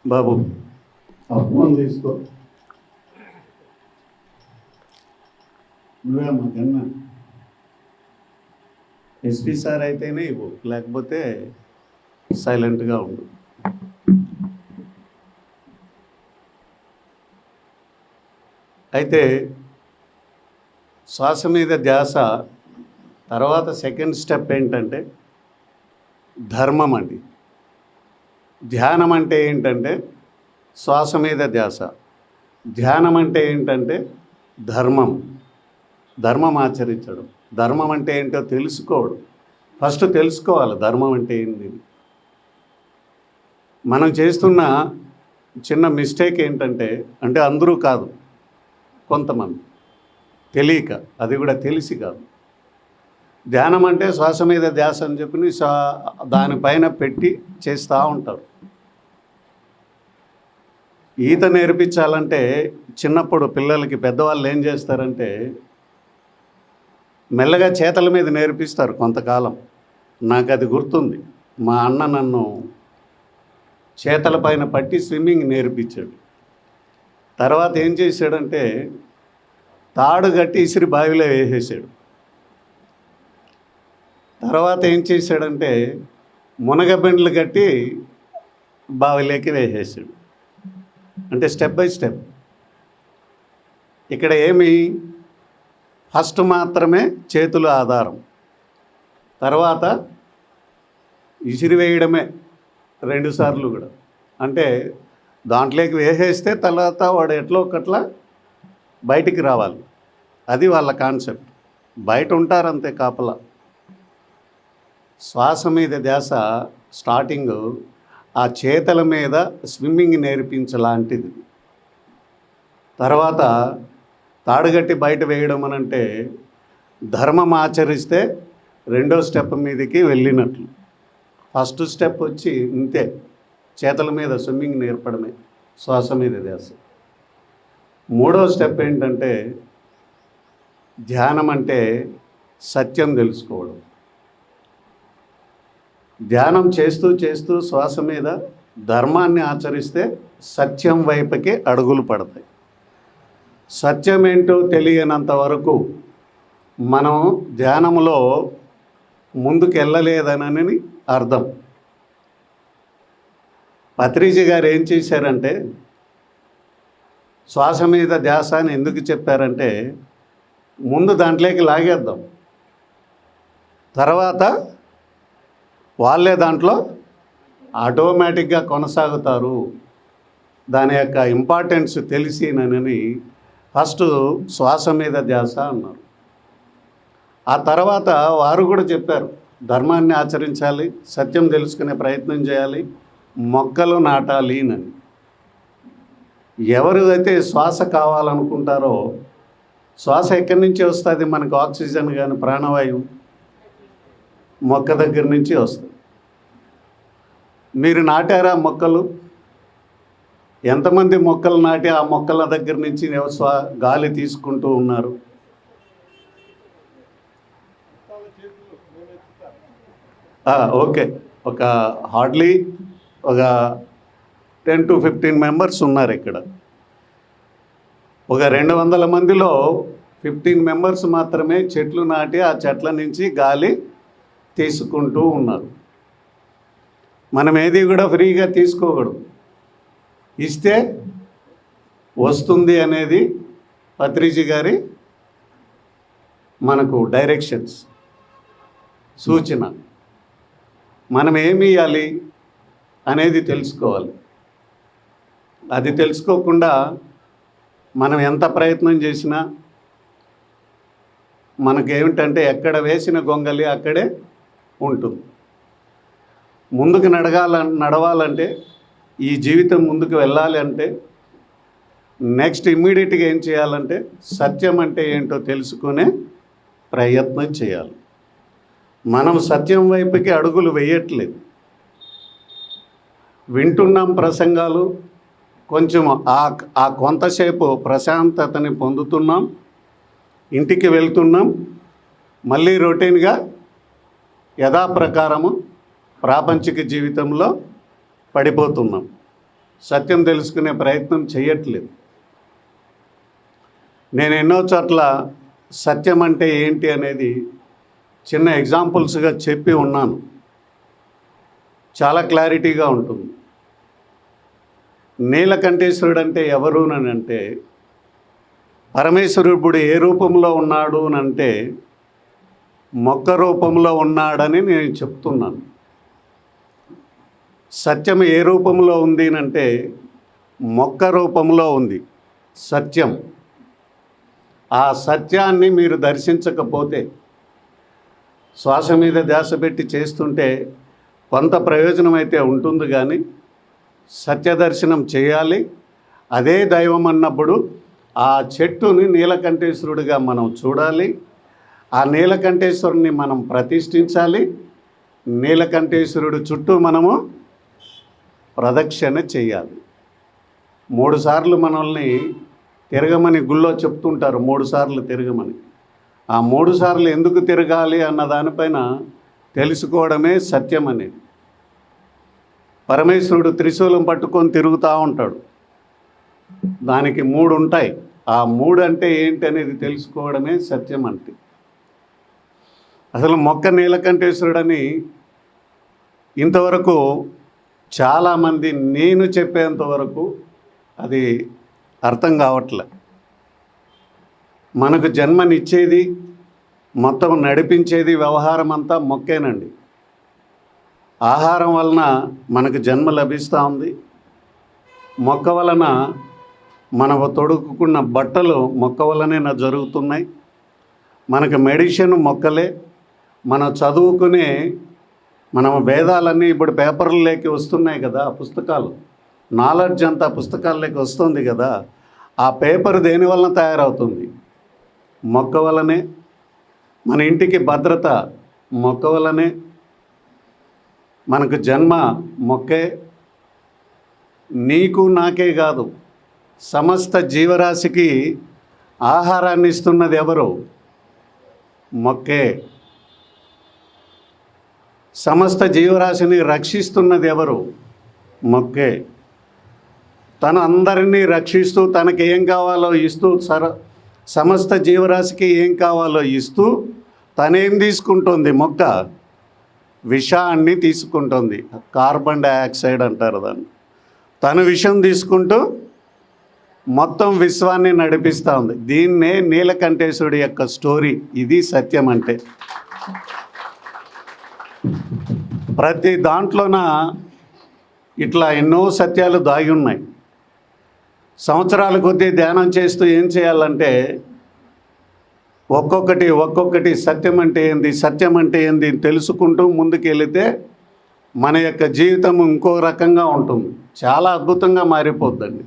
Speaker 6: బాబు ఫోన్ తీసుకో, నువ్వే మాకన్నా. ఎస్పీ సార్ అయితేనే ఇవ్వు, లేకపోతే సైలెంట్గా ఉండు. అయితే శ్వాస మీద ధ్యాస తర్వాత సెకండ్ స్టెప్ ఏంటంటే ధర్మం అండి. ధ్యానం అంటే ఏంటంటే శ్వాస మీద ధ్యాస, ధ్యానం అంటే ఏంటంటే ధర్మం ఆచరించడం. ధర్మం అంటే ఏంటో తెలుసుకోవడం. ఫస్ట్ తెలుసుకోవాలి ధర్మం అంటే ఏంటి. మనం చేస్తున్న చిన్న మిస్టేక్ ఏంటంటే, అంటే అందరూ కాదు, కొంతమంది తెలియక, అది కూడా తెలిసి కాదు. ధ్యానం అంటే శ్వాస మీద ధ్యాస అని చెప్పి దానిపైన పెట్టి చేస్తూ ఉంటారు. ఈత నేర్పించాలంటే చిన్నప్పుడు పిల్లలకి పెద్దవాళ్ళు ఏం చేస్తారంటే మెల్లగా చేతల మీద నేర్పిస్తారు కొంతకాలం. నాకు అది గుర్తుంది. మా అన్న నన్ను చేతల పైన పట్టి స్విమ్మింగ్ నేర్పించాడు. తర్వాత ఏం చేశాడంటే తాడు కట్టి ఇసిరి బావిలో వేసేసాడు. తర్వాత ఏం చేశాడంటే మునగబెండ్లు కట్టి బావిలోకి వేసేసాడు. అంటే స్టెప్ బై స్టెప్. ఇక్కడ ఏమి, ఫస్ట్ మాత్రమే చేతులు ఆధారం, తర్వాత ఇసిరివేయడమే 2 సార్లు కూడా. అంటే దాంట్లోకి వేసేస్తే తర్వాత వాడు ఎట్లా ఒకట్లా బయటికి రావాలి. అది వాళ్ళ కాన్సెప్ట్. బయట ఉంటారంతే కాపలా. శ్వాస మీద ధ్యాస స్టార్టింగ్ ఆ చేతల మీద స్విమ్మింగ్ నేర్పించలాంటిది. తర్వాత తాడుగట్టి బయట వేయడం అనంటే ధర్మం ఆచరిస్తే 2వ స్టెప్ మీదకి వెళ్ళినట్లు. ఫస్ట్ స్టెప్ వచ్చి ఇంతే, చేతల మీద స్విమ్మింగ్ నేర్పడమే, శ్వాస మీద ధ్యాస. 3వ స్టెప్ ఏంటంటే ధ్యానం అంటే సత్యం తెలుసుకోవడం. ధ్యానం చేస్తూ చేస్తూ శ్వాస మీద ధర్మాన్ని ఆచరిస్తే సత్యం వైపుకి అడుగులు పడతాయి. సత్యం ఏంటో తెలియనంత వరకు మనం ధ్యానంలో ముందుకు వెళ్ళలేదనని అర్థం. పత్రిజీ గారు ఏం చేశారంటే శ్వాస మీద ధ్యాస అని ఎందుకు చెప్పారంటే ముందు దాంట్లోకి లాగేద్దాం, తర్వాత వాళ్ళే దాంట్లో ఆటోమేటిక్గా కొనసాగుతారు. దాని యొక్క ఇంపార్టెన్స్ తెలిసినని ఫస్ట్ శ్వాస మీద ధ్యాస అన్నారు. ఆ తర్వాత వారు కూడా చెప్పారు ధర్మాన్ని ఆచరించాలి, సత్యం తెలుసుకునే ప్రయత్నం చేయాలి, మొక్కలు నాటాలి అని. ఎవరు అయితే శ్వాస కావాలనుకుంటారో, శ్వాస ఎక్కడి నుంచి వస్తుంది మనకు, ఆక్సిజన్ కానీ ప్రాణవాయువు మొక్క దగ్గర నుంచి వస్తుంది. మీరు నాటారా మొక్కలు? ఎంతమంది మొక్కలు నాటి ఆ మొక్కల దగ్గర నుంచి గాలి తీసుకుంటూ ఉన్నారు? ఓకే, ఒక హార్డ్లీ ఒక 10 to 15 మెంబర్స్ ఉన్నారు ఇక్కడ. ఒక 200 మందిలో 15 మెంబర్స్ మాత్రమే చెట్లు నాటి ఆ చెట్ల నుంచి గాలి తీసుకుంటూ ఉన్నారు. మనం ఏది కూడా ఫ్రీగా తీసుకోకూడదు, ఇస్తే వస్తుంది అనేది పత్రిజీ గారి మనకు డైరెక్షన్స్, సూచన. మనం ఏమి ఇవ్వాలి అనేది తెలుసుకోవాలి. అది తెలుసుకోకుండా మనం ఎంత ప్రయత్నం చేసినా మనకేమిటంటే ఎక్కడ వేసిన గొంగలి అక్కడే ఉంటుంది. ముందుకు నడవాలంటే, ఈ జీవితం ముందుకు వెళ్ళాలి అంటే నెక్స్ట్ ఇమ్మీడియట్గా ఏం చేయాలంటే సత్యం అంటే ఏంటో తెలుసుకునే ప్రయత్నం చేయాలి. మనం సత్యం వైపుకి అడుగులు వేయట్లేదు. వింటున్నాం ప్రసంగాలు, కొంచెం ఆ కొంతసేపు ప్రశాంతతని పొందుతున్నాం, ఇంటికి వెళ్తున్నాం, మళ్ళీ రొటీన్గా యథాప్రకారము ప్రాపంచిక జీవితంలో పడిపోతున్నాం. సత్యం తెలుసుకునే ప్రయత్నం చేయట్లేదు. నేను ఎన్నో చోట్ల సత్యం అంటే ఏంటి అనేది చిన్న ఎగ్జాంపుల్స్గా చెప్పి ఉన్నాను. చాలా క్లారిటీగా ఉంటుంది. నీలకంఠేశ్వరుడు అంటే ఎవరు అని అంటే, పరమేశ్వరుడు ఏ రూపంలో ఉన్నాడు అని అంటే మొక్క రూపంలో ఉన్నాడని నేను చెప్తున్నాను. సత్యం ఏ రూపంలో ఉంది అంటే మొక్క రూపంలో ఉంది సత్యం. ఆ సత్యాన్ని మీరు దర్శించకపోతే, శ్వాస మీద ధ్యాస పెట్టి చేస్తుంటే కొంత ప్రయోజనం అయితే ఉంటుంది, కానీ సత్య దర్శనం చేయాలి. అదే దైవం అన్నప్పుడు ఆ చెట్టుని నీలకంఠేశ్వరుడిగా మనం చూడాలి. ఆ నీలకంఠేశ్వరుని మనం ప్రతిష్ఠించాలి. నీలకంఠేశ్వరుడు చుట్టూ మనము ప్రదక్షిణ చేయాలి. 3 సార్లు మనల్ని తిరగమని గుళ్ళో చెప్తుంటారు, 3 సార్లు తిరగమని. ఆ 3 సార్లు ఎందుకు తిరగాలి అన్న దానిపైన తెలుసుకోవడమే సత్యం అనేది. పరమేశ్వరుడు త్రిశూలం పట్టుకొని తిరుగుతూ ఉంటాడు. దానికి 3 ఉంటాయి. ఆ 3 అంటే ఏంటి అనేది తెలుసుకోవడమే సత్యం అంటే. అసలు మొక్క నీలకంఠేశ్వరుడని ఇంతవరకు చాలామంది నేను చెప్పేంత వరకు అది అర్థం కావట్లే. మనకు జన్మనిచ్చేది, మొత్తం నడిపించేది, వ్యవహారం అంతా మొక్కేనండి. ఆహారం వలన మనకు జన్మ లభిస్తూ ఉంది. మొక్క వలన మనకు తొడుక్కున్న బట్టలు మొక్క వలనే జరుగుతున్నాయి. మనకు మెడిసిన్ మొక్కలే. మనం చదువుకునే మనం వేదాలన్నీ ఇప్పుడు పేపర్లలోకి వస్తున్నాయి కదా, పుస్తకాలు, నాలెడ్జ్ అంతా పుస్తకాల్లోకి వస్తుంది కదా. ఆ పేపర్ దేని వలన తయారవుతుంది? మొక్క వలనే. మన ఇంటికి భద్రత మొక్క వలనే. మనకు జన్మ మొక్కే. నీకు నాకే కాదు, సమస్త జీవరాశికి ఆహారాన్ని ఇస్తున్నది ఎవరు? మొక్కే. సమస్త జీవరాశిని రక్షిస్తున్నది ఎవరు? మొక్కే. తను అందరినీ రక్షిస్తూ తనకి ఏం కావాలో ఇస్తూ సమస్త జీవరాశికి ఏం కావాలో ఇస్తూ తనేం తీసుకుంటుంది? మొక్క విషాన్ని తీసుకుంటుంది. కార్బన్ డైఆక్సైడ్ అంటారు దాన్ని. తను విషం తీసుకుంటూ మొత్తం విశ్వాన్ని నడిపిస్తూ ఉంది. దీన్నే నీలకంఠేశ్వరుడి యొక్క స్టోరీ. ఇది సత్యం అంటే. ప్రతి దాంట్లోన ఇట్లా ఎన్నో సత్యాలు దాగి ఉన్నాయి. సంవత్సరాల కొద్దీ ధ్యానం చేస్తూ ఏం చేయాలంటే ఒక్కొక్కటి సత్యం అంటే ఏంది, సత్యం అంటే ఏంది తెలుసుకుంటూ ముందుకు వెళితే మన యొక్క జీవితం ఇంకో రకంగా ఉంటుంది. చాలా అద్భుతంగా మారిపోద్దండి.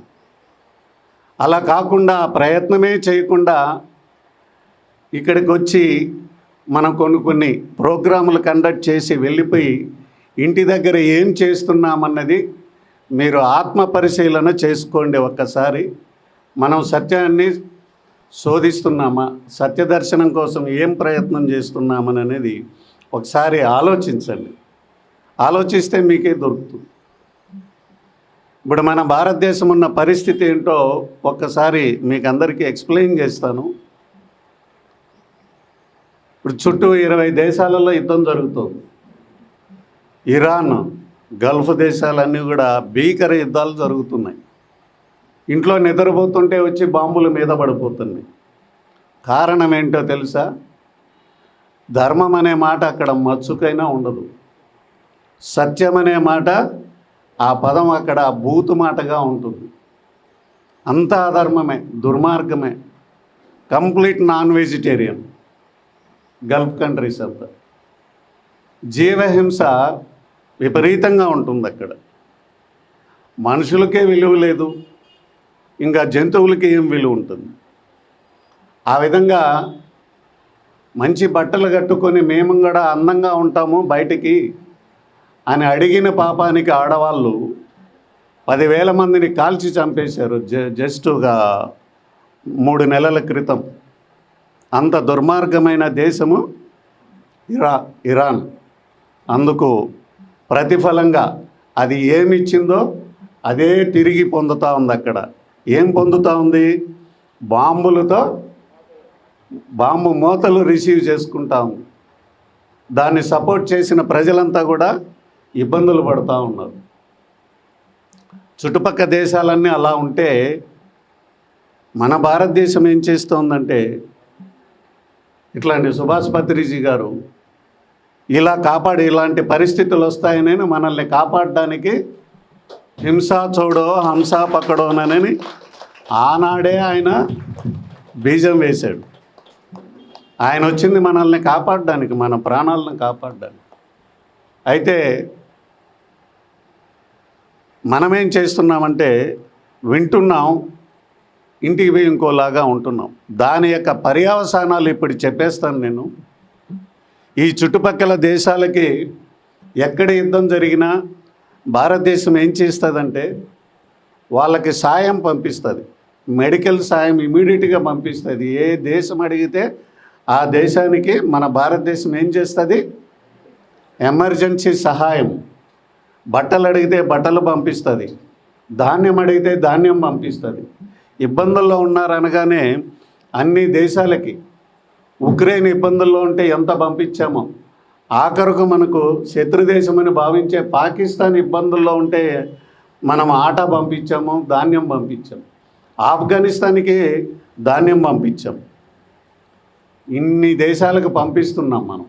Speaker 6: అలా కాకుండా ప్రయత్నమే చేయకుండా ఇక్కడికి వచ్చి మనం కొన్ని ప్రోగ్రాములు కండక్ట్ చేసి వెళ్ళిపోయి ఇంటి దగ్గర ఏం చేస్తున్నామన్నది మీరు ఆత్మ పరిశీలన చేసుకోండి ఒక్కసారి. మనం సత్యాన్ని శోధిస్తున్నామా, సత్యదర్శనం కోసం ఏం ప్రయత్నం చేస్తున్నామని అనేది ఒకసారి ఆలోచించండి. ఆలోచిస్తే మీకే దొరుకుతుంది. ఇప్పుడు మన భారతదేశం ఉన్న పరిస్థితి ఏంటో ఒక్కసారి మీకు అందరికీ ఎక్స్ప్లెయిన్ చేస్తాను. ఇప్పుడు చుట్టూ 20 దేశాలలో యుద్ధం జరుగుతుంది. ఇరాన్, గల్ఫ్ దేశాలన్నీ కూడా భీకర యుద్ధాలు జరుగుతున్నాయి. ఇంట్లో నిద్రపోతుంటే వచ్చి బాంబుల మీద పడిపోతుంది. కారణం ఏంటో తెలుసా? ధర్మం అనే మాట అక్కడ మచ్చుకైనా ఉండదు. సత్యం అనే మాట, ఆ పదం అక్కడ బూతు మాటగా ఉంటుంది. అంతా అధర్మమే, దుర్మార్గమే. Complete non vegetarian gulf countries అంతా. జీవహింస విపరీతంగా ఉంటుంది అక్కడ. మనుషులకే విలువ లేదు, ఇంకా జంతువులకి ఏం విలువ ఉంటుంది? ఆ విధంగా మంచి బట్టలు కట్టుకొని మేము కూడా అందంగా ఉంటాము బయటికి అని అడిగిన పాపానికి ఆడవాళ్ళు 10,000 మందిని కాల్చి చంపేశారు జస్ట్గా 3 నెలల క్రితం. అంత దుర్మార్గమైన దేశము ఇరాన్. అందుకు ప్రతిఫలంగా అది ఏమిచ్చిందో అదే తిరిగి పొందుతూ ఉంది. అక్కడ ఏం పొందుతూ ఉంది? బాంబులతో బాంబు మోతలు రిసీవ్ చేసుకుంటా ఉంది. దాన్ని సపోర్ట్ చేసిన ప్రజలంతా కూడా ఇబ్బందులు పడుతూ ఉన్నారు. చుట్టుపక్కల దేశాలన్నీ అలా ఉంటే మన భారతదేశం ఏం చేస్తోందంటే, ఇట్లాంటి సుభాష్ పత్రిజీ గారు ఇలాంటి పరిస్థితులు వస్తాయని మనల్ని కాపాడడానికి హింసా చోడో హంసా పక్కడోనని ఆనాడే ఆయన బీజం వేశాడు. ఆయన వచ్చింది మనల్ని కాపాడడానికి, మన ప్రాణాలను కాపాడడానికి. అయితే మనమేం చేస్తున్నామంటే వింటున్నాం, ఇంటికి పోయి ఇంకోలాగా ఉంటున్నాం. దాని యొక్క పర్యవసానాలు ఇప్పుడు చెప్పేస్తాను నేను. ఈ చుట్టుపక్కల దేశాలకి ఎక్కడ యుద్ధం జరిగినా భారతదేశం ఏం చేస్తుందంటే వాళ్ళకి సాయం పంపిస్తుంది, మెడికల్ సాయం ఇమీడియట్గా పంపిస్తుంది. ఏ దేశం అడిగితే ఆ దేశానికి మన భారతదేశం ఏం చేస్తుంది, ఎమర్జెన్సీ సహాయం. బట్టలు అడిగితే బట్టలు పంపిస్తుంది, ధాన్యం అడిగితే ధాన్యం పంపిస్తుంది. ఇబ్బందుల్లో ఉన్నారనగానే అన్ని దేశాలకి, ఉక్రెయిన్ ఇబ్బందుల్లో ఉంటే ఎంత పంపించామో, ఆఖరుకు మనకు శత్రుదేశమని భావించే పాకిస్తాన్ ఇబ్బందుల్లో ఉంటే మనం ఆటా పంపించాము, ధాన్యం పంపించాము. ఆఫ్ఘనిస్తాన్కి ధాన్యం పంపించాం. ఇన్ని దేశాలకు పంపిస్తున్నాం మనం.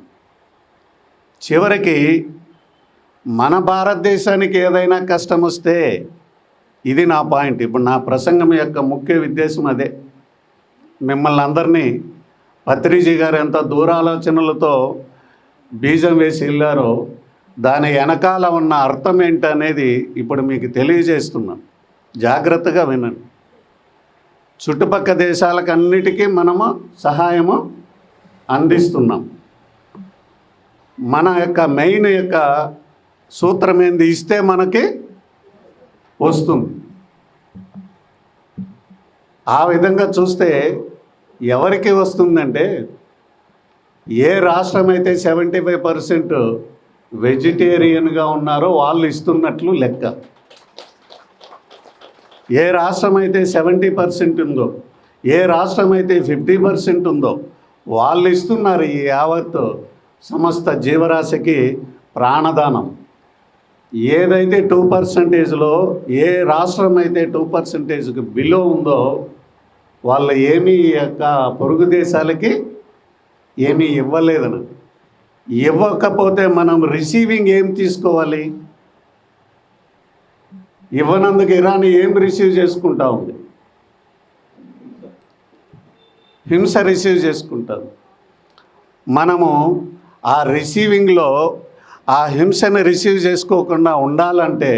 Speaker 6: చివరికి మన భారతదేశానికి ఏదైనా కష్టం వస్తే, ఇది నా పాయింట్, ఇప్పుడు నా ప్రసంగం యొక్క ముఖ్య ఉద్దేశం అదే. మిమ్మల్ని అందరినీ పత్రిజీ గారు ఎంత దూరాలోచనలతో బీజం వేసి వెళ్ళారో దాని వెనకాల ఉన్న అర్థం ఏంటనేది ఇప్పుడు మీకు తెలియజేస్తున్నాను. జాగ్రత్తగా వినండి. చుట్టుపక్కల దేశాలకు అన్నిటికీ మనము సహాయము అందిస్తున్నాం. మన యొక్క మెయిన్ యొక్క సూత్రం ఏంది, ఇస్తే మనకి వస్తుంది. ఆ విధంగా చూస్తే ఎవరికి వస్తుందంటే, ఏ రాష్ట్రం అయితే 75% వెజిటేరియన్గా ఉన్నారో వాళ్ళు ఇస్తున్నట్లు లెక్క. ఏ రాష్ట్రం అయితే 70% ఉందో, ఏ రాష్ట్రం అయితే 50% ఉందో వాళ్ళు ఇస్తున్నారు ఈ యావత్ సమస్త జీవరాశికి ప్రాణదానం. ఏదైతే 2%లో, ఏ రాష్ట్రం అయితే 2%కి బిలో ఉందో వాళ్ళు ఏమీ యొక్క పొరుగు దేశాలకి ఏమీ ఇవ్వలేదని. ఇవ్వకపోతే మనం రిసీవింగ్ ఏం తీసుకోవాలి? ఇవ్వనందుకు ఇరాన్ ఏం రిసీవ్ చేసుకుంటా ఉంది? హింస రిసీవ్ చేసుకుంటారు. మనము ఆ రిసీవింగ్లో ఆ హింసను రిసీవ్ చేసుకోకుండా ఉండాలంటే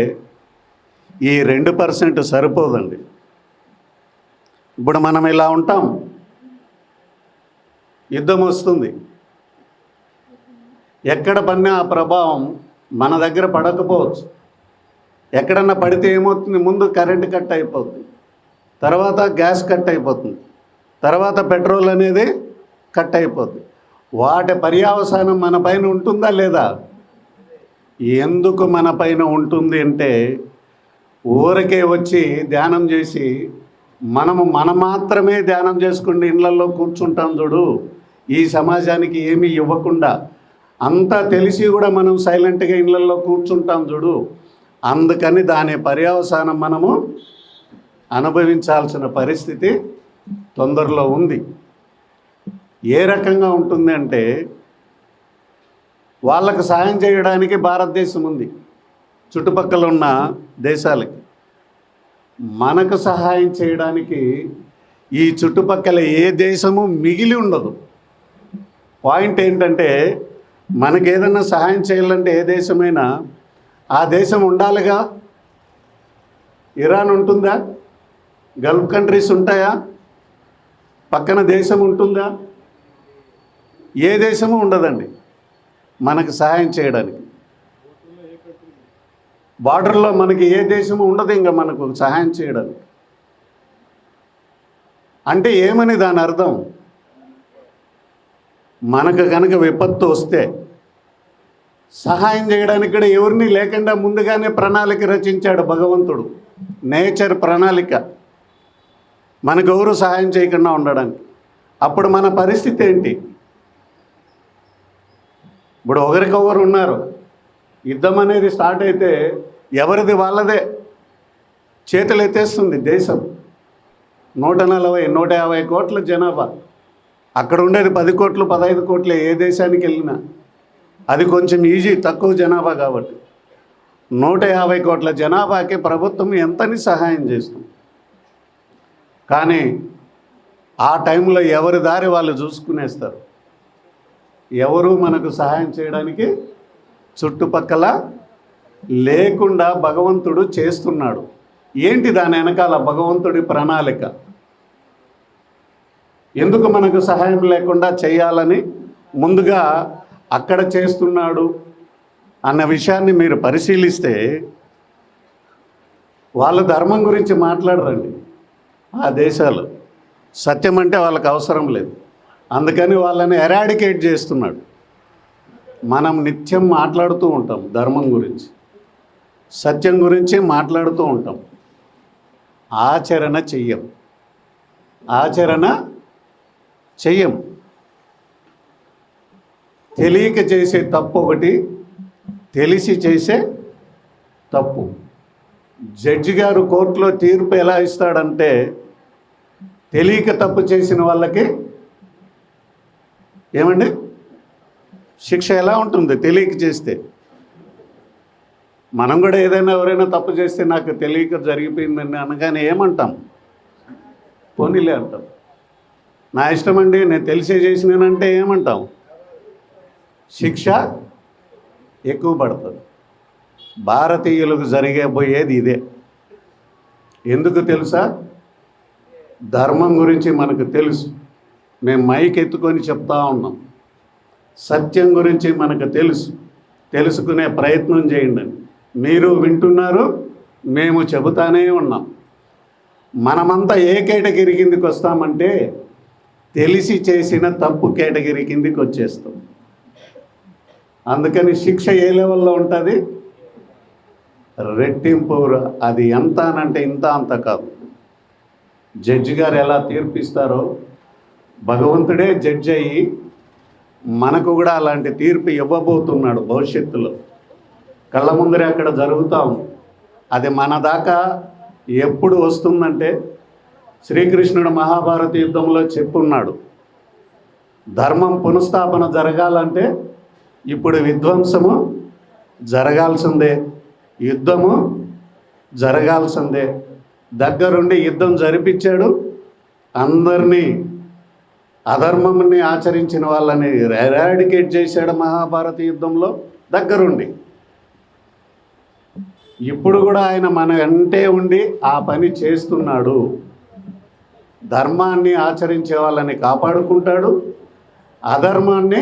Speaker 6: ఈ 2% సరిపోదండి. ఇప్పుడు మనం ఇలా ఉంటాం, యుద్ధం వస్తుంది, ఎక్కడ పడినా ఆ ప్రభావం మన దగ్గర పడకపోవచ్చు. ఎక్కడన్నా పడితే ఏమవుతుంది, ముందు కరెంట్ కట్ అయిపోతుంది, తర్వాత గ్యాస్ కట్ అయిపోతుంది, తర్వాత పెట్రోల్ అనేది కట్ అయిపోతుంది. వాటి పర్యవసానం మన పైన ఉంటుందా లేదా? ఎందుకు మన పైన ఉంటుంది అంటే, ఊరికే వచ్చి ధ్యానం చేసి మనం మాత్రమే ధ్యానం చేసుకుంటే ఇళ్ళల్లో కూర్చుంటాం చూడు, ఈ సమాజానికి ఏమీ ఇవ్వకుండా అంతా తెలిసి కూడా మనం సైలెంట్గా ఇళ్ళల్లో కూర్చుంటాం చూడు, అందుకని దాని పర్యవసానం మనము అనుభవించాల్సిన పరిస్థితి తొందరలో ఉంది. ఏ రకంగా ఉంటుంది అంటే, వాళ్ళకు సాయం చేయడానికి భారతదేశం ఉంది, చుట్టుపక్కల ఉన్న దేశాలకి. మనకు సహాయం చేయడానికి ఈ చుట్టుపక్కల ఏ దేశము మిగిలి ఉండదు. పాయింట్ ఏంటంటే, మనకు ఏదైనా సహాయం చేయాలంటే ఏ దేశమైనా ఆ దేశం ఉండాలిగా. ఇరాన్ ఉంటుందా? గల్ఫ్ కంట్రీస్ ఉంటాయా? పక్కన దేశం ఉంటుందా? ఏ దేశము ఉండదండి మనకు సహాయం చేయడానికి. బార్డర్లో మనకి ఏ దేశము ఉండదు ఇంకా మనకు సహాయం చేయడానికి. అంటే ఏమని దాని అర్థం? మనకు కనుక విపత్తు వస్తే సహాయం చేయడానికి కూడా ఎవరిని లేకుండా ముందుగానే ప్రణాళిక రచించాడు భగవంతుడు. నేచర్ ప్రణాళిక, మనకు ఎవరు సహాయం చేయకుండా ఉండడానికి. అప్పుడు మన పరిస్థితి ఏంటి? ఇప్పుడు ఒకరికొకరు ఉన్నారు, యుద్ధం అనేది స్టార్ట్ అయితే ఎవరిది వాళ్ళదే చేతులు ఎత్తేస్తుంది దేశం. 140-150 కోట్ల జనాభా, అక్కడ ఉండేది 10 కోట్లు 15 కోట్లే. ఏ దేశానికి వెళ్ళినా అది కొంచెం ఈజీ, తక్కువ జనాభా కాబట్టి. 150 కోట్ల జనాభాకి ప్రభుత్వం ఎంతని సహాయం చేస్తుంది. కానీ ఆ టైంలో ఎవరి దారి వాళ్ళు చూసుకునేస్తారు. ఎవరు మనకు సహాయం చేయడానికి చుట్టుపక్కల లేకుండా భగవంతుడు చేస్తున్నాడు. ఏంటి దాని వెనకాల భగవంతుడి ప్రణాళిక? ఎందుకు మనకు సహాయం లేకుండా చేయాలని ముందుగా అక్కడ చేస్తున్నాడు అన్న విషయాన్ని మీరు పరిశీలిస్తే వాళ్ళ ధర్మం గురించి మాట్లాడరండి ఆ దేశాలు. సత్యం అంటే వాళ్ళకి అవసరం లేదు, అందుకని వాళ్ళని ఎరాడికేట్ చేస్తున్నాడు. మనం నిత్యం మాట్లాడుతూ ఉంటాం ధర్మం గురించి, సత్యం గురించి మాట్లాడుతూ ఉంటాం, ఆచరణ చెయ్యం. తెలియక చేసే తప్పు ఒకటి, తెలిసి చేసే తప్పు. జడ్జి గారు కోర్టులో తీర్పు ఎలా ఇస్తాడంటే, తెలియక తప్పు చేసిన వాళ్ళకి ఏమండి శిక్ష ఎలా ఉంటుంది తెలియక చేస్తే? మనం కూడా ఏదైనా ఎవరైనా తప్పు చేస్తే నాకు తెలియక జరిగిపోయిందని అనగానే ఏమంటాం? పోనీలే అంటాం. నా ఇష్టం అండి నేను తెలిసే చేసినానంటే ఏమంటాం? శిక్ష ఎక్కువ పడుతుంది. భారతీయులకు జరిగేపోయేది ఇదే. ఎందుకు తెలుసా? ధర్మం గురించి మనకు తెలుసు, మేము మైక్ ఎత్తుకొని చెప్తా ఉన్నాం. సత్యం గురించి మనకు తెలుసు, తెలుసుకునే ప్రయత్నం చేయండి. మీరు వింటున్నారు, మేము చెబుతానే ఉన్నాం. మనమంతా ఏ కేటగిరీ కిందికి వస్తామంటే తెలిసి చేసిన తప్పు కేటగిరీ కిందికి వచ్చేస్తాం. అందుకని శిక్ష ఏ లెవెల్లో ఉంటుంది? రెట్టింపు. అది ఎంత అనంటే ఇంత అంత కాదు. జడ్జి గారు ఎలా తీర్పిస్తారో భగవంతుడే జడ్జి అయ్యి మనకు కూడా అలాంటి తీర్పు ఇవ్వబోతున్నాడు భవిష్యత్తులో. కళ్ళ ముందరే అక్కడ జరుగుతూ ఉంది. అది మన దాకా ఎప్పుడు వస్తుందంటే, శ్రీకృష్ణుడు మహాభారత యుద్ధంలో చెప్పున్నాడు, ధర్మం పునఃస్థాపన జరగాలంటే ఇప్పుడు విధ్వంసము జరగాల్సిందే, యుద్ధము జరగాల్సిందే. దగ్గరుండి యుద్ధం జరిపించాడు. అందరినీ అధర్మంని ఆచరించిన వాళ్ళని ఎరాడికేట్ చేశాడు మహాభారత యుద్ధంలో దగ్గరుండి. ఇప్పుడు కూడా ఆయన మన వెంటే ఉండి ఆ పని చేస్తున్నాడు. ధర్మాన్ని ఆచరించే వాళ్ళని కాపాడుకుంటాడు, అధర్మాన్ని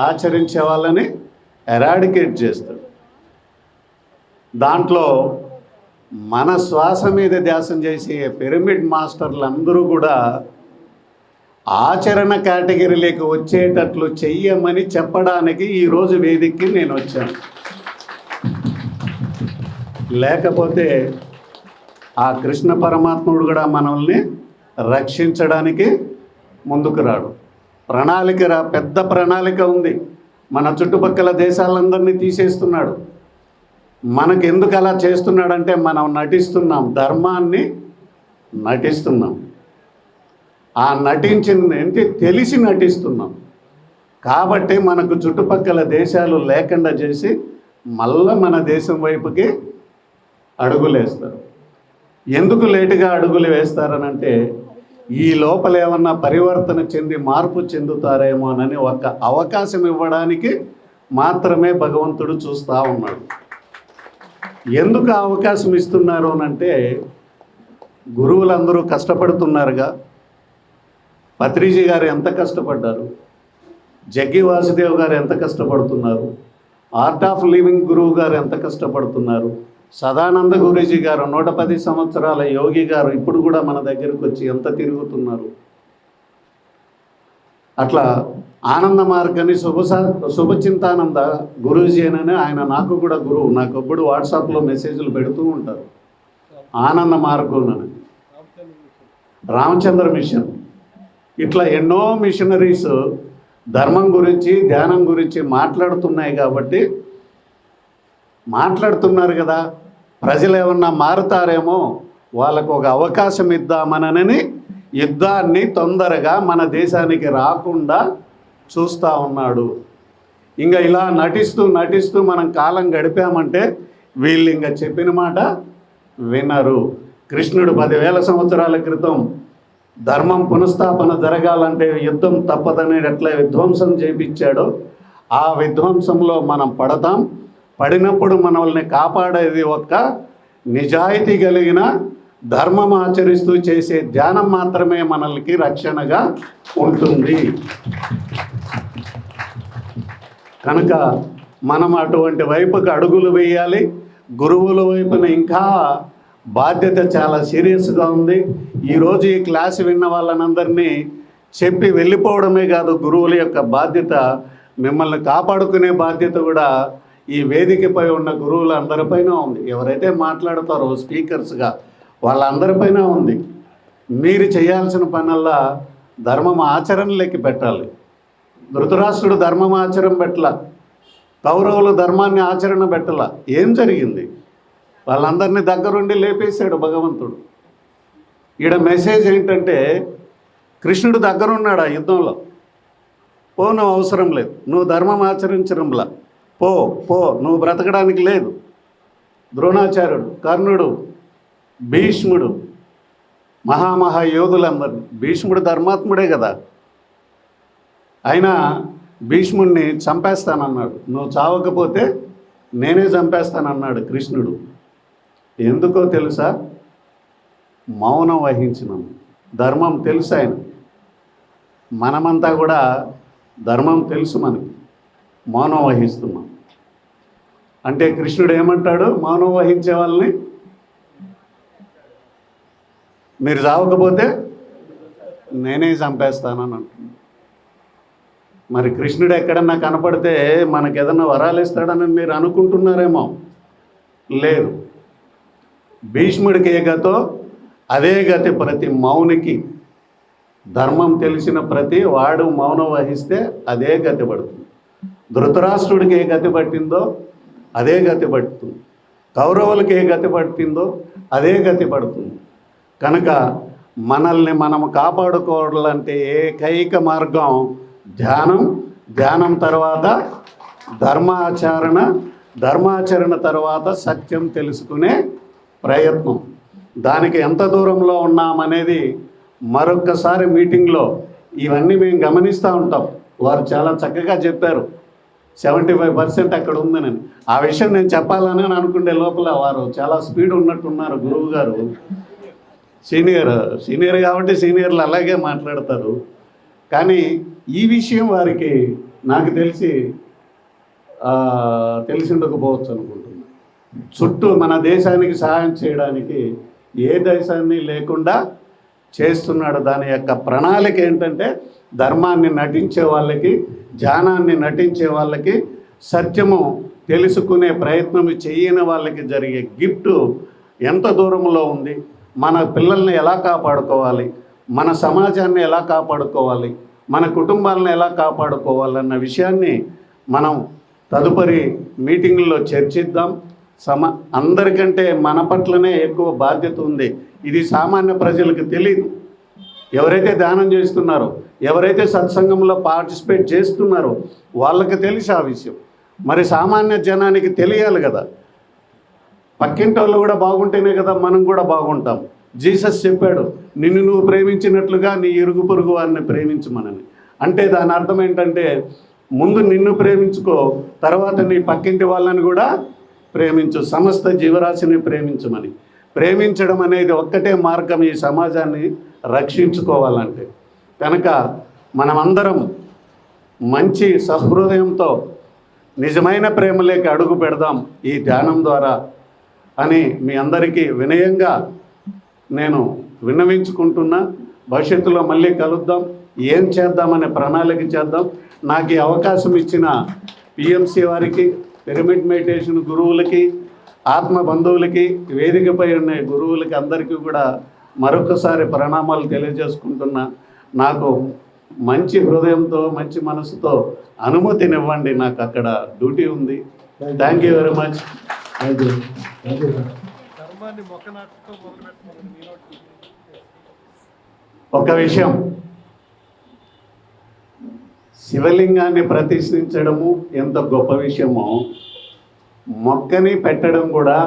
Speaker 6: ఆచరించే వాళ్ళని ఎరాడికేట్ చేస్తాడు. దాంట్లో మన శ్వాస మీద ధ్యాసం చేసే పిరమిడ్ మాస్టర్లు అందరూ కూడా ఆచరణ కేటగిరీలోకి వచ్చేటట్లు చెయ్యమని చెప్పడానికి ఈరోజు వేదికకి నేను వచ్చాను. లేకపోతే ఆ కృష్ణ పరమాత్ముడు కూడా మనల్ని రక్షించడానికి ముందుకు రాడు. పెద్ద ప్రణాళిక ఉంది. మన చుట్టుపక్కల దేశాలందరినీ తీసేస్తున్నాడు. మనకు ఎందుకు అలా చేస్తున్నాడంటే మనం నటిస్తున్నాం, ధర్మాన్ని నటిస్తున్నాం. ఆ నటించింది ఏంటి? తెలిసి నటిస్తున్నాం. కాబట్టి మనకు చుట్టుపక్కల దేశాలు లేకుండా చేసి మళ్ళా మన దేశం వైపుకి అడుగులేస్తారు. ఎందుకు లేటుగా అడుగులు వేస్తారనంటే, ఈ లోపల ఏమన్నా పరివర్తన చెంది మార్పు చెందుతారేమోనని ఒక అవకాశం ఇవ్వడానికి మాత్రమే భగవంతుడు చూస్తూ ఉన్నాడు. ఎందుకు అవకాశం ఇస్తున్నారు అనంటే, గురువులందరూ కష్టపడుతున్నారుగా. పత్రిజీ గారు ఎంత కష్టపడ్డారు, జగ్గి వాసుదేవ్ గారు ఎంత కష్టపడుతున్నారు, ఆర్ట్ ఆఫ్ లివింగ్ గురువు గారు ఎంత కష్టపడుతున్నారు, సదానంద గురూజీ గారు 110 సంవత్సరాల యోగి గారు ఇప్పుడు కూడా మన దగ్గరకు వచ్చి ఎంత తిరుగుతున్నారు. అట్లా ఆనంద మార్గని శుభచింతానంద గురూజీ అని ఆయన నాకు కూడా గురువు. నాకు ఎప్పుడు వాట్సాప్లో మెసేజ్లు పెడుతూ ఉంటారు. ఆనంద మార్గం అని, రామచంద్ర మిషన్, ఇట్లా ఎన్నో మిషనరీస్ ధర్మం గురించి ధ్యానం గురించి మాట్లాడుతున్నాయి. కాబట్టి మాట్లాడుతున్నారు కదా, ప్రజలు ఏమన్నా మారుతారేమో, వాళ్ళకు ఒక అవకాశం ఇద్దామనని యుద్ధాన్ని తొందరగా మన దేశానికి రాకుండా చూస్తూ ఉన్నాడు. ఇంకా ఇలా నటిస్తూ నటిస్తూ మనం కాలం గడిపామంటే వీళ్ళు ఇంకా చెప్పిన మాట వినరు. కృష్ణుడు 10,000 సంవత్సరాల క్రితం ధర్మం పునఃస్థాపన జరగాలంటే యుద్ధం తప్పదని ఎట్లా విధ్వంసం చేయించాడో, ఆ విధ్వంసంలో మనం పడతాం. పడినప్పుడు మనల్ని కాపాడేది ఒక్క నిజాయితీ కలిగిన ధర్మం ఆచరిస్తూ చేసే ధ్యానం మాత్రమే మనల్కి రక్షణగా ఉంటుంది. కనుక మనం అటువంటి వైపుకి అడుగులు వేయాలి. గురువుల వైపున ఇంకా బాధ్యత చాలా సీరియస్గా ఉంది. ఈరోజు ఈ క్లాస్ విన్న వాళ్ళనందరినీ చెప్పి వెళ్ళిపోవడమే కాదు, గురువుల యొక్క బాధ్యత, మిమ్మల్ని కాపాడుకునే బాధ్యత కూడా ఈ వేదికపై ఉన్న గురువులందరిపైన ఉంది. ఎవరైతే మాట్లాడతారో స్పీకర్స్గా వాళ్ళందరిపైన ఉంది. మీరు చేయాల్సిన పనల్లా ధర్మం ఆచరణలోకి పెట్టాలి. ధృతరాష్ట్రుడు ధర్మం ఆచరణ పెట్టల, కౌరవులు ధర్మాన్ని ఆచరణ పెట్టల. ఏం జరిగింది? వాళ్ళందరినీ దగ్గరుండి లేపేశాడు భగవంతుడు. ఈడ మెసేజ్ ఏంటంటే, కృష్ణుడు దగ్గరున్నాడు ఆ యుద్ధంలో. పో, నువ్వు అవసరం లేదు, నువ్వు ధర్మం ఆచరించడంలా, పో పో, నువ్వు బ్రతకడానికి లేదు. ద్రోణాచార్యుడు, కర్ణుడు, భీష్ముడు, మహామహా యోధులందరినీ, భీష్ముడు ధర్మాత్ముడే కదా, అయినా భీష్ముడిని చంపేస్తానన్నాడు. నువ్వు చావకపోతే నేనే చంపేస్తానన్నాడు కృష్ణుడు. ఎందుకో తెలుసా? మౌనం వహించినాం. ధర్మం తెలుసు ఆయన. మనమంతా కూడా ధర్మం తెలుసు మనకి, మౌనం వహిస్తున్నాం. అంటే కృష్ణుడు ఏమంటాడు? మౌనం వహించే వాళ్ళని మీరు చావకపోతే నేనే చంపేస్తానని అంటున్నాను. మరి కృష్ణుడు ఎక్కడన్నా కనపడితే మనకు ఏదన్నా వరాలు ఇస్తాడని మీరు అనుకుంటున్నారేమో. లేదు. భీష్ముడికి ఏ గతో అదే గతి ప్రతి మౌనికి. ధర్మం తెలిసిన ప్రతి వాడు మౌనం వహిస్తే అదే గతి పడుతుంది. ధృతరాష్ట్రుడికి ఏ గతి పట్టిందో అదే గతి పడుతుంది. కౌరవులకి ఏ గతి పట్టిందో అదే గతి పడుతుంది. కనుక మనల్ని మనము కాపాడుకోవాలంటే ఏకైక మార్గం ధ్యానం. ధ్యానం తర్వాత ధర్మాచరణ, ధర్మాచరణ తర్వాత సత్యం తెలుసుకునే ప్రయత్నం. దానికి ఎంత దూరంలో ఉన్నామనేది మరొక్కసారి మీటింగ్లో ఇవన్నీ మేము గమనిస్తూ ఉంటాం. వారు చాలా చక్కగా చెప్పారు. 75% అక్కడ ఉందని. ఆ విషయం నేను చెప్పాలని అనుకునే లోపల వారు చాలా స్పీడ్ ఉన్నట్టున్నారు. గురువు గారు సీనియర్ కాబట్టి సీనియర్లు అలాగే మాట్లాడతారు. కానీ ఈ విషయం వారికి నాకు తెలిసి ఉండకపోవచ్చు అనుకుంటున్నాను. చుట్టూ మన దేశానికి సహాయం చేయడానికి ఏ దేశాన్ని లేకుండా చేస్తున్నాడు. దాని యొక్క ప్రణాళిక ఏంటంటే ధర్మాన్ని నటించే వాళ్ళకి, ధ్యానాన్ని నటించే వాళ్ళకి, సత్యము తెలుసుకునే ప్రయత్నం చేయని వాళ్ళకి జరిగే గిఫ్ట్ ఎంత దూరంలో ఉంది. మన పిల్లల్ని ఎలా కాపాడుకోవాలి, మన సమాజాన్ని ఎలా కాపాడుకోవాలి, మన కుటుంబాలను ఎలా కాపాడుకోవాలన్న విషయాన్ని మనం తదుపరి మీటింగుల్లో చర్చిద్దాం. అందరికంటే మన పట్లనే ఎక్కువ బాధ్యత ఉంది. ఇది సామాన్య ప్రజలకు తెలియదు. ఎవరైతే ధ్యానం చేస్తున్నారో, ఎవరైతే సత్సంగంలో పార్టిసిపేట్ చేస్తున్నారో వాళ్ళకి తెలిసి ఆ విషయం. మరి సామాన్య జనానికి తెలియాలి కదా. పక్కింటి వాళ్ళు కూడా బాగుంటేనే కదా మనం కూడా బాగుంటాం. జీసస్ చెప్పాడు, నిన్ను నువ్వు ప్రేమించినట్లుగా నీ ఇరుగు పొరుగు వారిని ప్రేమించమనని. అంటే దాని అర్థం ఏంటంటే, ముందు నిన్ను ప్రేమించుకో, తర్వాత నీ పక్కింటి వాళ్ళని కూడా ప్రేమించు, సమస్త జీవరాశిని ప్రేమించమని. ప్రేమించడం అనేది ఒక్కటే మార్గం ఈ సమాజాన్ని రక్షించుకోవాలంటే. కనుక మనమందరం మంచి సహృదయంతో నిజమైన ప్రేమలోకి అడుగు పెడదాం ఈ ధ్యానం ద్వారా అని మీ అందరికీ వినయంగా నేను విన్నవించుకుంటున్నా. భవిష్యత్తులో మళ్ళీ కలుద్దాం, ఏం చేద్దామనే ప్రణాళిక చేద్దాం. నాకు ఈ అవకాశం ఇచ్చిన పిఎంసి వారికి, పిరమిడ్ మెడిటేషన్ గురువులకి, ఆత్మ బంధువులకి, వేదికపై ఉన్న గురువులకి అందరికీ కూడా మరొకసారి ప్రణామాలు తెలియజేసుకుంటున్నా. నాకు మంచి హృదయంతో, మంచి మనసుతో అనుమతినివ్వండి. నాకు అక్కడ డ్యూటీ ఉంది. Thank you very much. ఒక విషయం, శివలింగాన్ని ప్రతిష్ఠించడము ఎంత గొప్ప విషయమో, మొక్కని పెట్టడం కూడా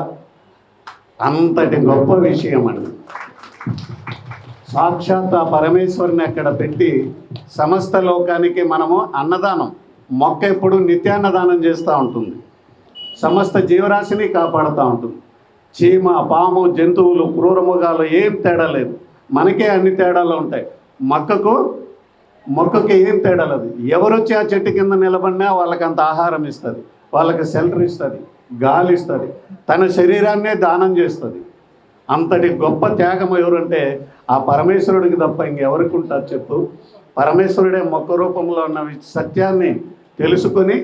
Speaker 6: అంతటి గొప్ప విషయం అండి. సాక్షాత్ ఆ పరమేశ్వరుని అక్కడ పెట్టి సమస్త లోకానికి మనము అన్నదానం, మొక్క ఎప్పుడు నిత్యాన్నదానం చేస్తూ ఉంటుంది, సమస్త జీవరాశిని కాపాడుతూ ఉంటుంది. చీమ, పాము, జంతువులు, క్రూరమృగాలు ఏం తేడా లేదు. మనకే అన్ని తేడాలు ఉంటాయి. మొక్కకి ఏం తేడా లేదు. ఎవరొచ్చి ఆ చెట్టు కింద నిలబడినా వాళ్ళకి అంత ఆహారం ఇస్తుంది, వాళ్ళకి షెల్టర్ ఇస్తుంది, గాలి ఇస్తుంది, తన శరీరాన్నే దానం చేస్తుంది. అంతటి గొప్ప త్యాగం ఎవరంటే ఆ పరమేశ్వరుడికి తప్ప ఇంకెవరికి ఉంటారు చెప్పు? పరమేశ్వరుడే మొక్క రూపంలో ఉన్న సత్యాన్ని తెలుసుకొని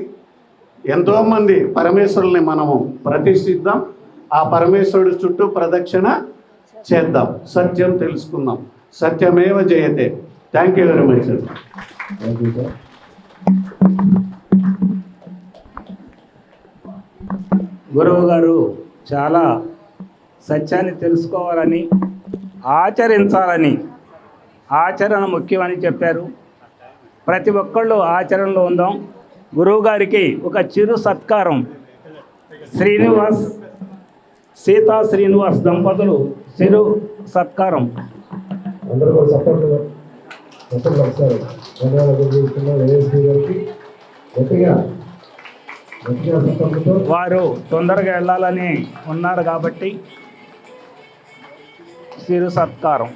Speaker 6: ఎంతోమంది పరమేశ్వరుల్ని మనము ప్రతిష్ఠిద్దాం. ఆ పరమేశ్వరుడి చుట్టూ ప్రదక్షిణ చేద్దాం, సత్యం తెలుసుకుందాం. సత్యమేవ జయతే. Thank you very much sir.
Speaker 1: గురువు గారు చాలా సత్యాన్ని తెలుసుకోవాలని, ఆచరించాలని, ఆచరణ ముఖ్యమని చెప్పారు. ప్రతి ఒక్కళ్ళు ఆచరణలో ఉందాం. గురువు గారికి ఒక చిరు సత్కారం. సీతా శ్రీనివాస్ దంపతులు చిరు సత్కారం.
Speaker 7: అందరూ కూడా సపోర్ట్ ఒకసారి ధన్యవాదాలు తెలియజేస్తున్నాం ఏఎస్పీ గారికి. గట్టిగా సపోర్ట్తో
Speaker 1: వారు తొందరగా వెళ్ళాలని ఉన్నారు కాబట్టి చిరు సత్కారం.